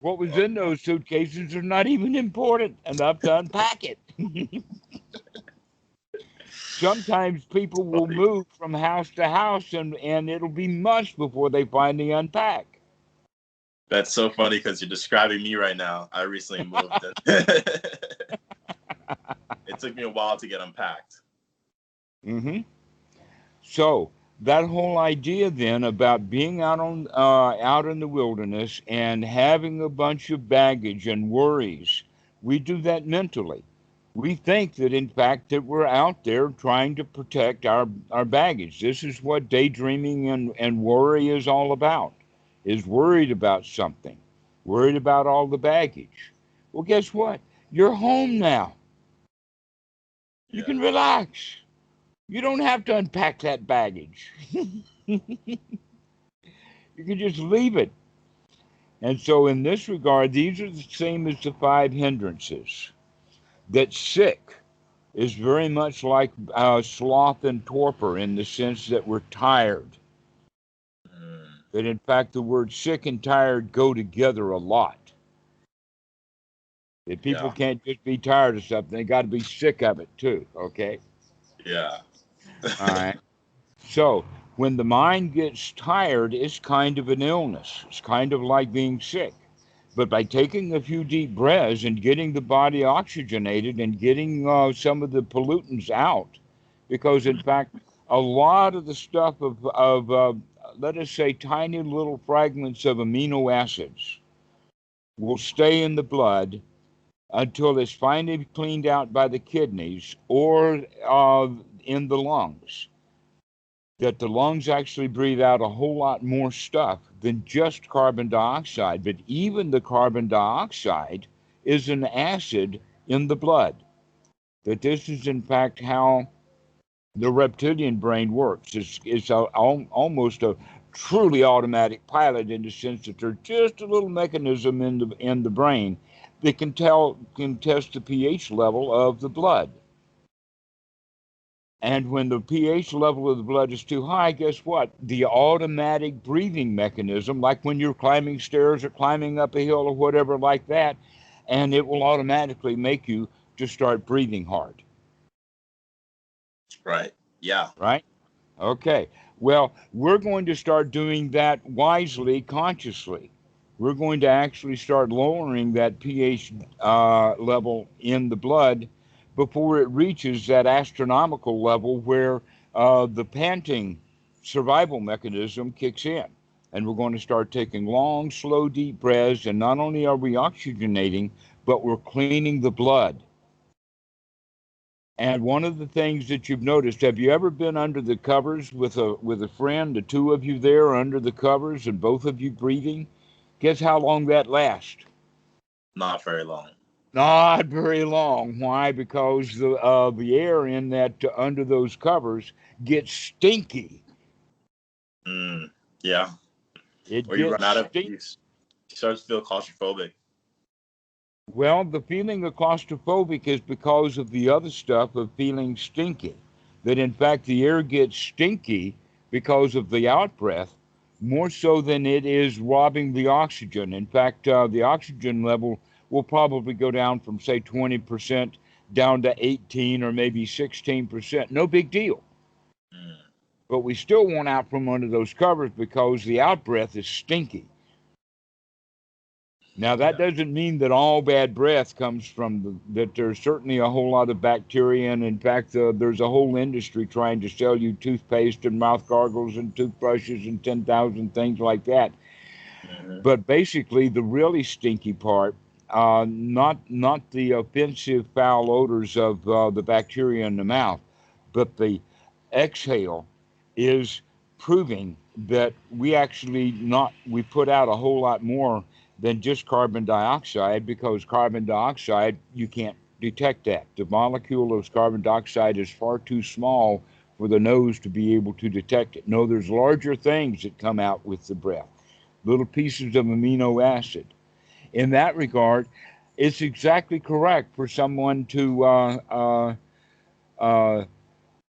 What was in those suitcases is not even important enough to unpack it. Sometimes people will move from house to house, and it'll be months before they finally unpack. That's so funny because you're describing me right now. I recently moved. It took me a while to get unpacked. Mm-hmm. So that whole idea then about being out in the wilderness and having a bunch of baggage and worries, we do that mentally. We think that in fact that we're out there trying to protect our baggage. This is what daydreaming and worry is all about, is worried about something, worried about all the baggage. Well, guess what? You're home now. You can relax. You don't have to unpack that baggage. You can just leave it. And so, in this regard, these are the same as the five hindrances. That sick is very much like sloth and torpor in the sense that we're tired. That, in fact, the words sick and tired go together a lot. That people can't just be tired of something, they got to be sick of it too, okay? Yeah. All right. So, when the mind gets tired, it's kind of an illness. It's kind of like being sick. But by taking a few deep breaths and getting the body oxygenated and getting some of the pollutants out, because in fact, a lot of the stuff of let us say, tiny little fragments of amino acids will stay in the blood until it's finally cleaned out by the kidneys or in the lungs. That the lungs actually breathe out a whole lot more stuff than just carbon dioxide. But even the carbon dioxide is an acid in the blood. That this is, in fact, how the reptilian brain works. It's almost a truly automatic pilot in the sense that there's just a little mechanism in the brain that can test the pH level of the blood. And when the pH level of the blood is too high, guess what? The automatic breathing mechanism, like when you're climbing stairs or climbing up a hill or whatever like that, and it will automatically make you to start breathing hard. Right. Yeah. Right? Okay. Well, we're going to start doing that wisely, consciously. We're going to actually start lowering that pH level in the blood before it reaches that astronomical level where the panting survival mechanism kicks in. And we're going to start taking long, slow, deep breaths. And not only are we oxygenating, but we're cleaning the blood. And one of the things that you've noticed, have you ever been under the covers with a friend, the two of you there under the covers and both of you breathing? Guess how long that lasts? Not very long. Not very long. Why? Because the air in that under those covers gets stinky. Yeah. It Or you run gets out of, stinky. you start to feel claustrophobic. Well, the feeling of claustrophobic is because of the other stuff of feeling stinky. That in fact the air gets stinky because of the out breath, more so than it is robbing the oxygen. In fact, the oxygen level will probably go down from say 20% down to 18 or maybe 16%. No big deal. Mm. But we still want out from under those covers because the out breath is stinky. Now, that doesn't mean that all bad breath comes from that there's certainly a whole lot of bacteria. And in fact, there's a whole industry trying to sell you toothpaste and mouth gargles and toothbrushes and 10,000 things like that. Mm-hmm. But basically, the really stinky part, not the offensive foul odors of the bacteria in the mouth, but the exhale is proving that we put out a whole lot more than just carbon dioxide, because carbon dioxide, you can't detect that. The molecule of carbon dioxide is far too small for the nose to be able to detect it. No, there's larger things that come out with the breath, little pieces of amino acid. In that regard, it's exactly correct for someone to,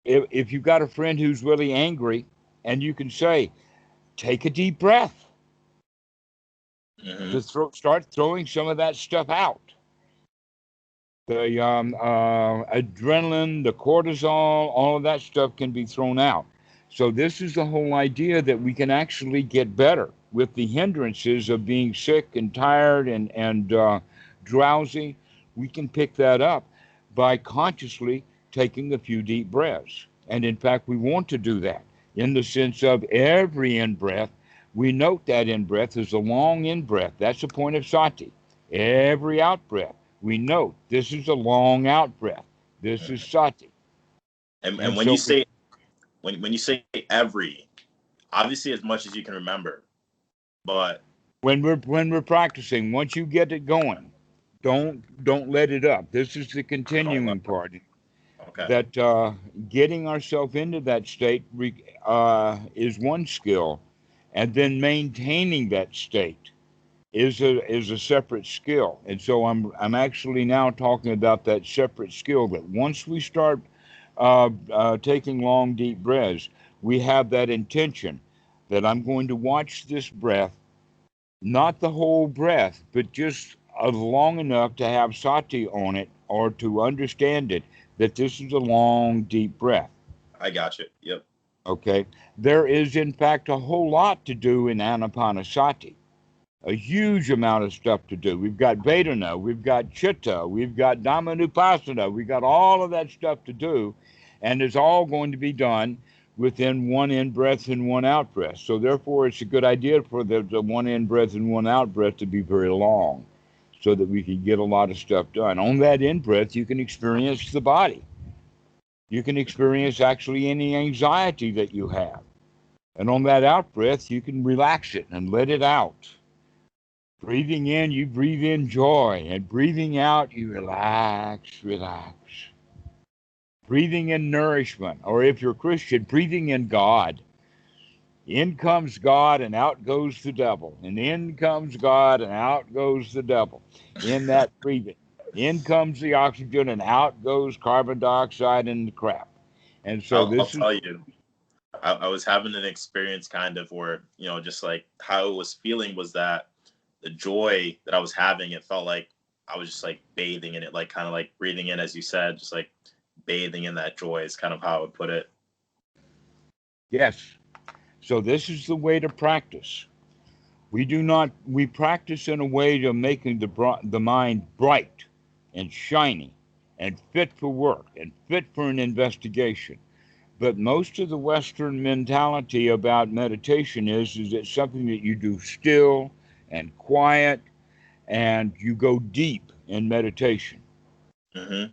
if you've got a friend who's really angry, and you can say, take a deep breath Mm-hmm. to start throwing some of that stuff out. The adrenaline, the cortisol, all of that stuff can be thrown out. So this is the whole idea that we can actually get better with the hindrances of being sick and tired and drowsy. We can pick that up by consciously taking a few deep breaths. And in fact, we want to do that in the sense of every in-breath. We note that in-breath is a long in-breath. That's the point of sati. Every out-breath, we note this is a long out-breath. This is sati. And And when you so say when you say every, obviously as much as you can remember, but when we're practicing, once you get it going, don't let it up. This is the continuing part. okay, That getting ourselves into that state is one skill, and then maintaining that state is a separate skill. And so I'm actually now talking about that separate skill. That once we start taking long deep breaths, we have that intention that I'm going to watch this breath, not the whole breath, but just long enough to have sati on it or to understand it, that this is a long deep breath. I got you. Yep. Okay, there is in fact a whole lot to do in Anapanasati, a huge amount of stuff to do. We've got Vedana, we've got Chitta, we've got Dhammanupassana, we've got all of that stuff to do, and it's all going to be done within one in breath and one out breath. So therefore, it's a good idea for the one in breath and one out breath to be very long, so that we can get a lot of stuff done. On that in breath, you can experience the body. You can experience actually any anxiety that you have. And on that out breath, you can relax it and let it out. Breathing in, you breathe in joy, and breathing out, you relax, relax. Breathing in nourishment, or if you're Christian, breathing in God. In comes God and out goes the devil. And in comes God and out goes the devil. In that breathing. In comes the oxygen and out goes carbon dioxide and the crap. And so I'll this is, tell you, I was having an experience kind of where, just like how it was feeling was that the joy that I was having, it felt like I was just like bathing in it, like kind of like breathing in, as you said, just like bathing in that joy is kind of how I would put it. yes. So this is the way to practice. We practice in a way to making the mind bright and shiny and fit for work and fit for an investigation. But most of the Western mentality about meditation is it's something that you do still and quiet, and you go deep in meditation. Mm-hmm.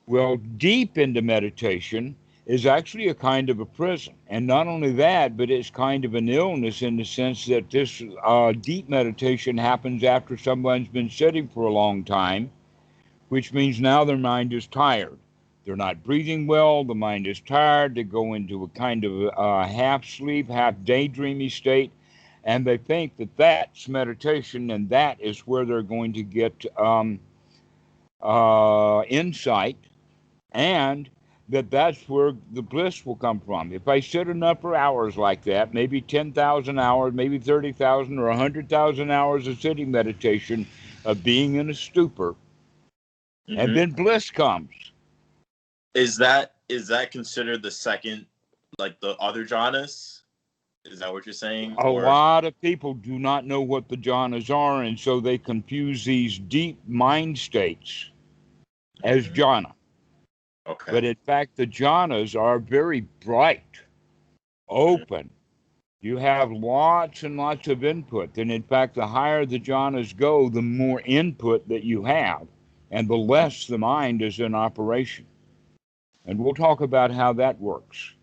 Well, deep into meditation is actually a kind of a prison. And not only that, but it's kind of an illness in the sense that this deep meditation happens after someone's been sitting for a long time, which means now their mind is tired. They're not breathing well, the mind is tired, they go into a kind of half sleep, half daydreamy state, and they think that that's meditation and that is where they're going to get insight, and that's where the bliss will come from. If I sit enough for hours like that, maybe 10,000 hours, maybe 30,000 or 100,000 hours of sitting meditation, of being in a stupor, and Mm-hmm. then bliss comes. Is that considered the second, like the other jhanas? Is that what you're saying? A Or lot of people do not know what the jhanas are, and so they confuse these deep mind states as Mhm. jhana. Okay. But in fact, the jhanas are very bright, Mhm. open. You have lots and lots of input. And in fact, the higher the jhanas go, the more input that you have, and the less the mind is in operation. And we'll talk about how that works.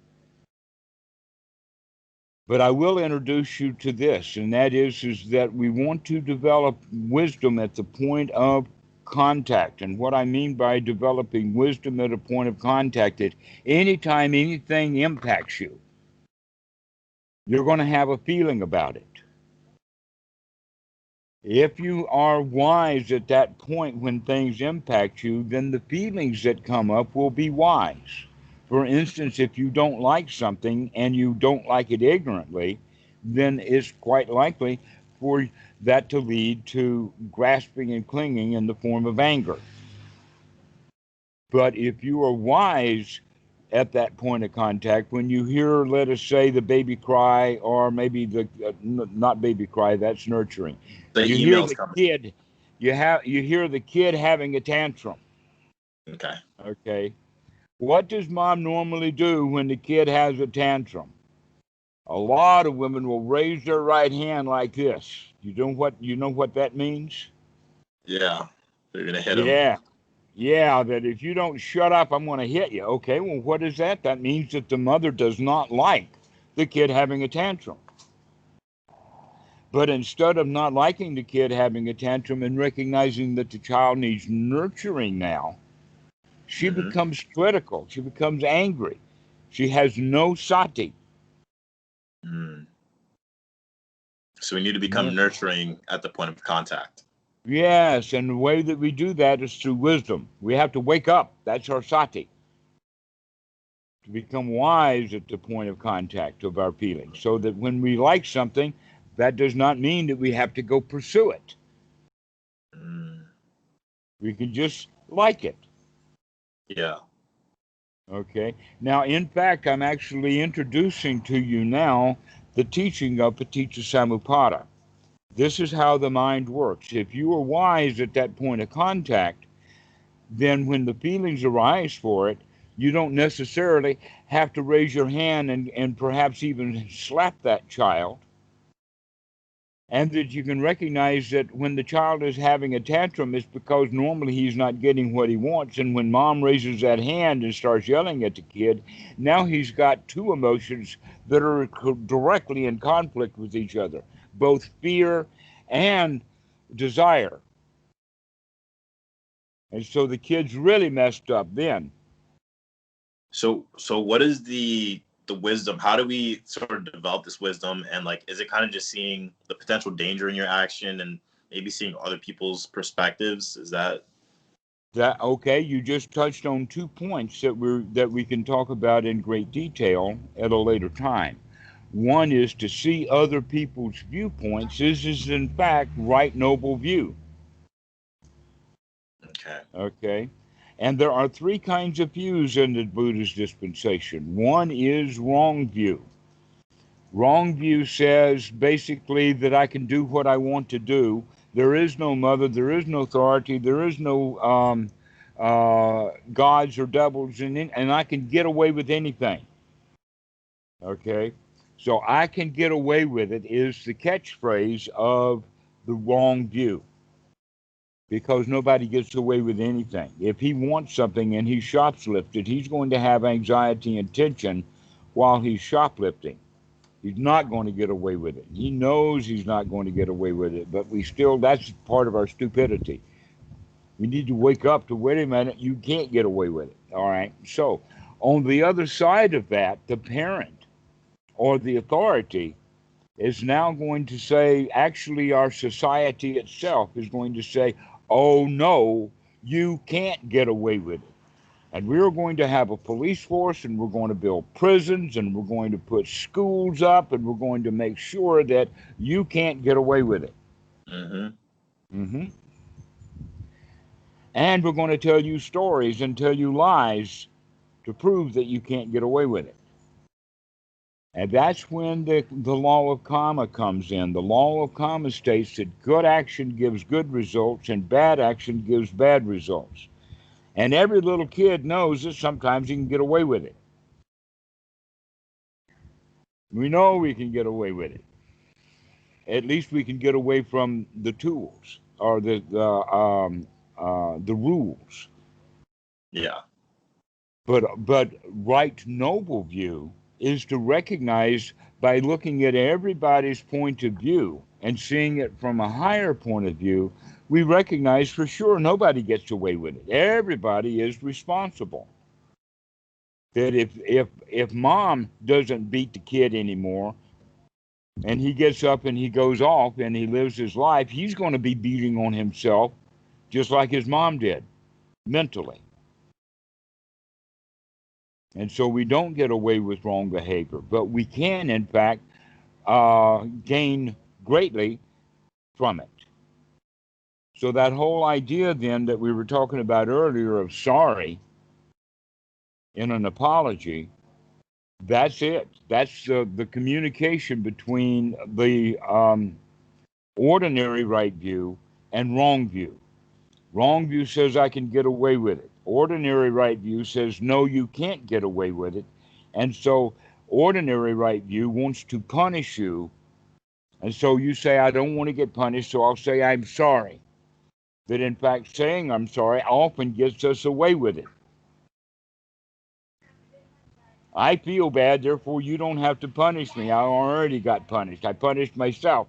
But I will introduce you to this, and that is that we want to develop wisdom at the point of contact. And what I mean by developing wisdom at a point of contact is anytime anything impacts you, you're going to have a feeling about it. If you are wise at that point when things impact you, then the feelings that come up will be wise. For instance, if you don't like something and you don't like it ignorantly, then it's quite likely for that to lead to grasping and clinging in the form of anger. But if you are wise at that point of contact, when you hear, let us say, the baby cry, or maybe not baby cry, that's nurturing. The You hear emails the coming. kid, you hear the kid having a tantrum. Okay. Okay, what does mom normally do when the kid has a tantrum? A lot of women will raise their right hand like this. You know what that means? Yeah. They're gonna hit him. Yeah. Yeah, that if you don't shut up, I'm going to hit you. Okay, well, what is that? That means that the mother does not like the kid having a tantrum. But instead of not liking the kid having a tantrum and recognizing that the child needs nurturing now, she Hmm. becomes critical. She becomes angry. She has no sati. Mm. So we need to become No. nurturing at the point of contact. Yes, and the way that we do that is through wisdom. We have to wake up. That's our sati. To become wise at the point of contact of our feelings, so that when we like something, that does not mean that we have to go pursue it. Mm. We can just like it. Yeah. Okay. Now, in fact, I'm actually introducing to you now the teaching of Paticca Samuppada. This is how the mind works. If you are wise at that point of contact, then when the feelings arise for it, you don't necessarily have to raise your hand and perhaps even slap that child. And that you can recognize that when the child is having a tantrum, it's because normally he's not getting what he wants. And when mom raises that hand and starts yelling at the kid, now he's got two emotions that are directly in conflict with each other, both fear and desire. And so the kid's really messed up then. So what is the wisdom? How do we sort of develop this wisdom? And like, is it kind of just seeing the potential danger in your action and maybe seeing other people's perspectives? Is that That okay, you just touched on 2 points that we can talk about in great detail at a later time. One is to see other people's viewpoints. This is in fact right noble view. okay? Okay. And there are three kinds of views in the Buddha's dispensation. One is wrong view. Wrong view says basically that I can do what I want to do. There is no mother, there is no authority, there is no gods or devils, and I can get away with anything. Okay? So I can get away with it is the catchphrase of the wrong view, because nobody gets away with anything. If he wants something and he's shoplifted, he's going to have anxiety and tension while he's shoplifting. He's not going to get away with it. He knows he's not going to get away with it, but we still, that's part of our stupidity. We need to wake up to, wait a minute, you can't get away with it. All right. So, on the other side of that, the parent or the authority is now going to say, actually, our society itself is going to say, oh no, you can't get away with it. And we're going to have a police force, and we're going to build prisons, and we're going to put schools up, and we're going to make sure that you can't get away with it. Mm-hmm. And we're going to tell you stories and tell you lies to prove that you can't get away with it. And that's when the law of karma comes in. The law of karma states that good action gives good results and bad action gives bad results. And every little kid knows that sometimes you can get away with it. We know we can get away with it. At least we can get away from the tools or the rules. Yeah. But right noble view is to recognize, by looking at everybody's point of view and seeing it from a higher point of view, we recognize for sure nobody gets away with it. Everybody is responsible. That if mom doesn't beat the kid anymore, and he gets up and he goes off and he lives his life, he's going to be beating on himself just like his mom did, mentally. And so we don't get away with wrong behavior, but we can, in fact, gain greatly from it. So that whole idea then that we were talking about earlier of sorry in an apology, that's it. That's the communication between the ordinary right view and wrong view. Wrong view says I can get away with it. Ordinary right view says no, you can't get away with it. And so ordinary right view wants to punish you. And so you say, I don't want to get punished, so I'll say I'm sorry. That in fact saying I'm sorry often gets us away with it. I feel bad, therefore you don't have to punish me. I already got punished. I punished myself.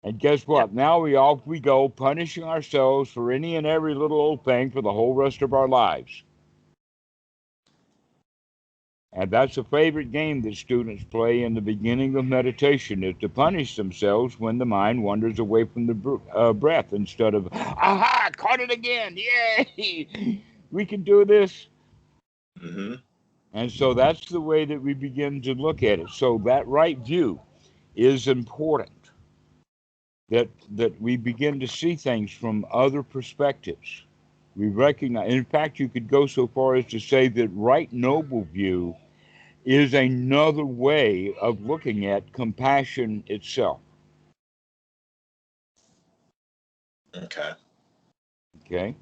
And guess Yeah. what? Now we go punishing ourselves for any and every little old thing for the whole rest of our lives. And that's a favorite game that students play in the beginning of meditation, is to punish themselves when the mind wanders away from the breath, instead of, aha, caught it again. Yay! We can do this. Mm-hmm. And so that's the way that we begin to look at it. So that right view is important. That we begin to see things from other perspectives. We recognize, in fact, you could go so far as to say that right noble view is another way of looking at compassion itself. Okay. Okay?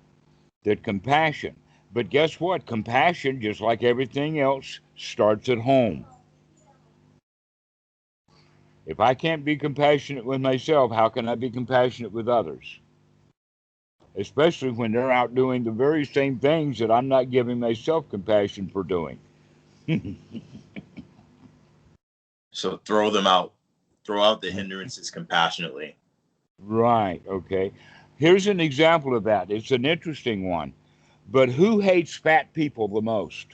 That compassion. But guess what? Compassion, just like everything else, starts at home. If I can't be compassionate with myself, how can I be compassionate with others? Especially when they're out doing the very same things that I'm not giving myself compassion for doing. So throw them out. Throw out the hindrances compassionately. Right, okay. Here's an example of that. It's an interesting one. But who hates fat people the most?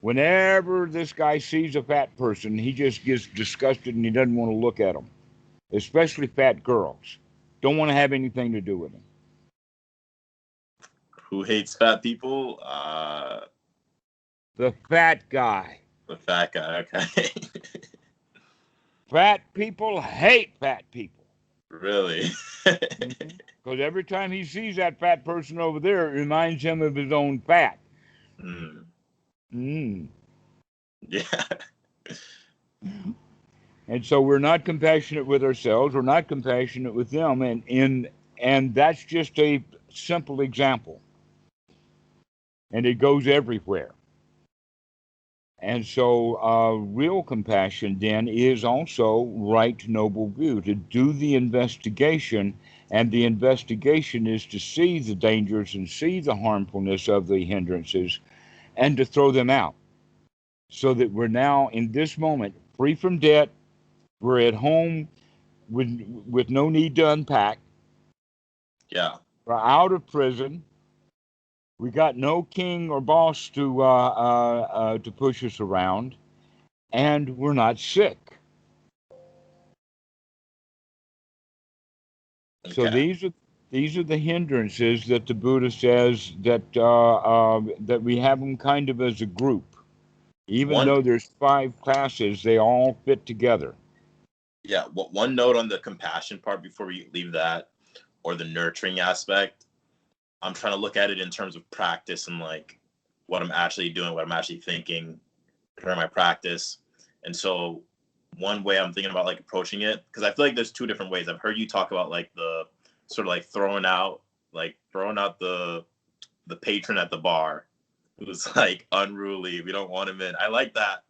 Whenever this guy sees a fat person, he just gets disgusted and he doesn't want to look at them, especially fat girls. Don't want to have anything to do with them. Who hates fat people? The fat guy. The fat guy. Okay. Fat people hate fat people. Really? Because every time he sees that fat person over there, it reminds him of his own fat. Mm. Mm. Yeah. And so we're not compassionate with ourselves. We're not compassionate with them. And that's just a simple example. And it goes everywhere. And so, real compassion then is also right noble view, to do the investigation, and the investigation is to see the dangers and see the harmfulness of the hindrances and to throw them out, so that we're now in this moment free from debt. We're at home with no need to unpack. Yeah. We're out of prison. We got no king or boss to push us around, and we're not sick. So Okay. these are the hindrances that the Buddha says that we have them kind of as a group. Even One, though there's five classes, they all fit together. yeah. One note on the compassion part before we leave that, or the nurturing aspect. I'm trying to look at it in terms of practice and like what I'm actually doing, what I'm actually thinking during my practice. And so one way I'm thinking about like approaching it, because I feel like there's two different ways. I've heard you talk about like the sort of like throwing out the patron at the bar who's like unruly. We don't want him in. I like that,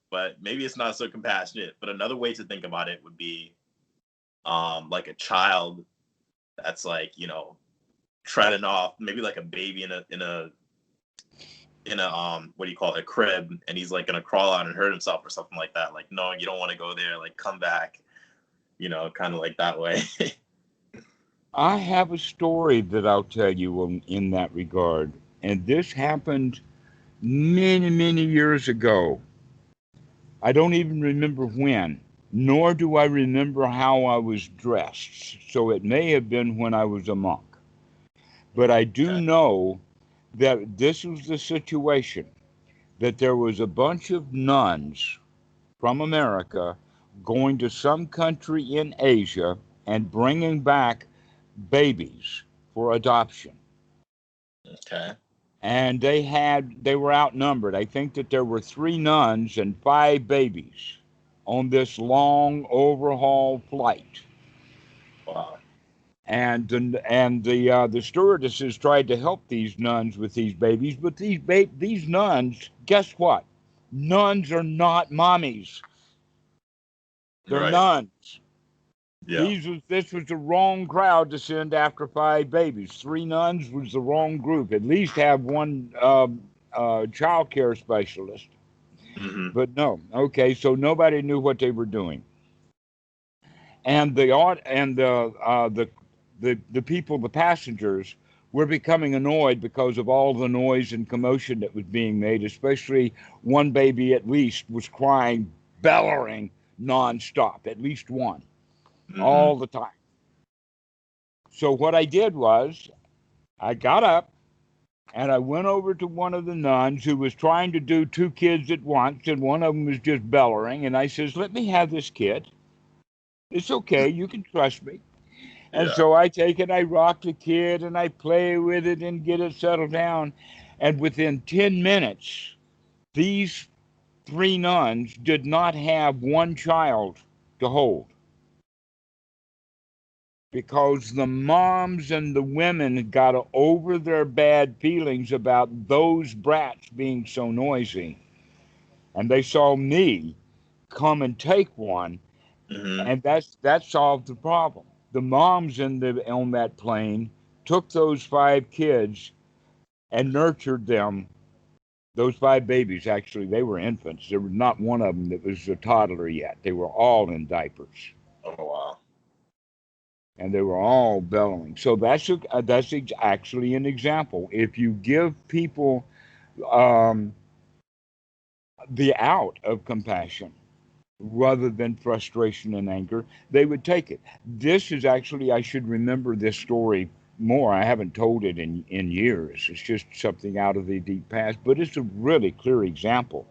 but maybe it's not so compassionate. But another way to think about it would be like a child that's like, treading off, maybe like a baby in a what do you call it, a crib, and he's like gonna crawl out and hurt himself or something like that. Like, no, you don't want to go there, like come back, kind of like that way. I have a story that I'll tell you in that regard, and this happened many, many years ago. I don't even remember when, nor do I remember how I was dressed. So it may have been when I was a monk. But I do Okay. know that this was the situation, that there was a bunch of nuns from America going to some country in Asia and bringing back babies for adoption. Okay. And they were outnumbered. I think that there were three nuns and five babies on this long overhaul flight. Wow. And the stewardesses tried to help these nuns with these babies, but these nuns, guess what? Nuns are not mommies. They're Right. nuns. Yeah. This was the wrong crowd to send after five babies. Three nuns was the wrong group. At least have one child care specialist. Hmm. But no, okay, so nobody knew what they were doing, and the people, the passengers, were becoming annoyed because of all the noise and commotion that was being made. Especially one baby, at least, was crying, bellowing nonstop. At least one, Hmm. all the time. So what I did was I got up and I went over to one of the nuns who was trying to do two kids at once, and one of them was just bellowing. And I says, "Let me have this kid. It's okay. You can trust me." And Yeah. so I take it, I rock the kid, and I play with it and get it settled down. And within 10 minutes, these three nuns did not have one child to hold, because the moms and the women got over their bad feelings about those brats being so noisy. And they saw me come and take one, Hmm. and that solved the problem. The moms on that plane took those five kids and nurtured them. Those five babies, actually, they were infants. There was not one of them that was a toddler yet. They were all in diapers, Oh wow. and they were all bellowing. So actually an example. If you give people um, the out of compassion rather than frustration and anger, they would take it. This is actually, I should remember this story more. I haven't told it in years. It's just something out of the deep past, but it's a really clear example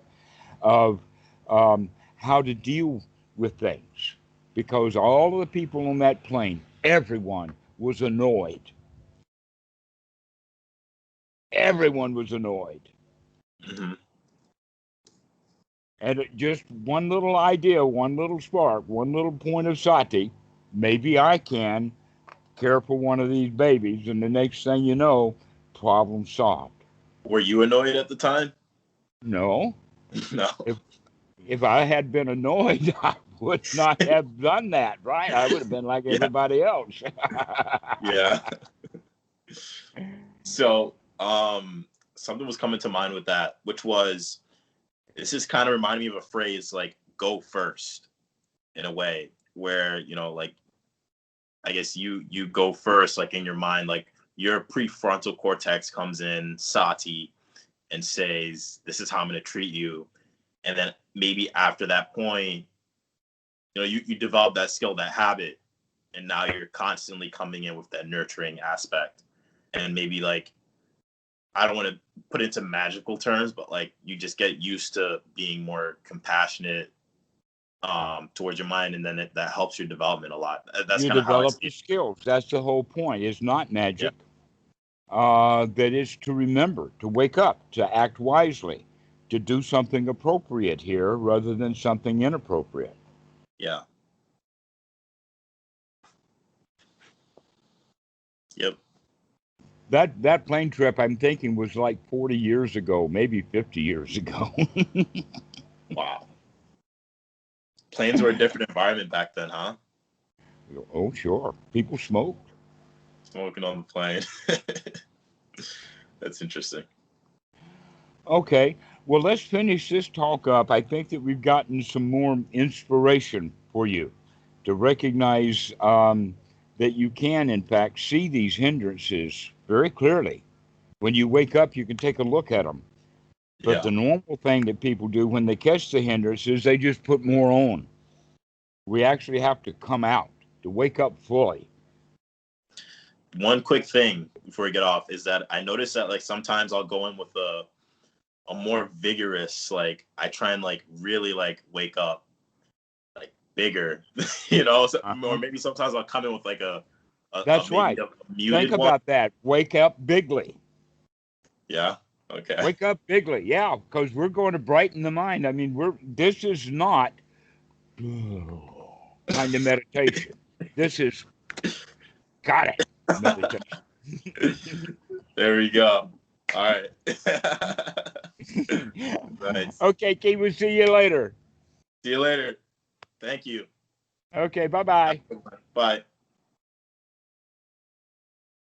of how to deal with things. Because all of the people on that plane, everyone was annoyed. Everyone was annoyed. Hmm. And just one little idea, one little spark, one little point of sati, maybe I can care for one of these babies, and the next thing you know, problem solved. Were you annoyed at the time? No, No. If I had been annoyed, I would not have done that, right? I would have been like Yeah. everybody else. Yeah. So, something was coming to mind with that, which was, this is kind of reminding me of a phrase like "go first" in a way, where, you know, like, I guess you go first, like in your mind, like your prefrontal cortex comes in, sati, and says, "This is how I'm going to treat you," and then maybe after that point, you know, you develop that skill, that habit, and now you're constantly coming in with that nurturing aspect, and maybe like, I don't want to put it into magical terms, but like you just get used to being more compassionate towards your mind, and then that helps your development a lot. That's You kind of how I develop see the it. skills. That's the whole point. It's not Yeah, magic. That is to remember, to wake up, to act wisely, to do something appropriate here rather than something inappropriate. yeah, yep. That plane trip, I'm thinking, was like 40 years ago, maybe 50 years ago. Wow, planes were a different environment back then, huh? Oh, sure. People smoked. Smoking on the plane. That's interesting. Okay, well, let's finish this talk up. I think that we've gotten some more inspiration for you to recognize that you can, in fact, see these hindrances very clearly. When you wake up, you can take a look at them. But Yeah. the normal thing that people do when they catch the hindrances, they just put more on. We actually have to come out to wake up fully. One quick thing before we get off is that I noticed that like sometimes I'll go in with a more vigorous, like I try and like really like wake up like bigger, you know, so, or Uh-huh. maybe sometimes I'll come in with like a That's maybe right. a Think muted one. about that. Wake up bigly. Yeah. Okay. Wake up bigly. Yeah, because we're going to brighten the mind. I mean, this is not kind of meditation. This is got it meditation. There we go. All right. Nice. Okay, Key, we'll see you later. See you later. Thank you. Okay, bye bye. Bye.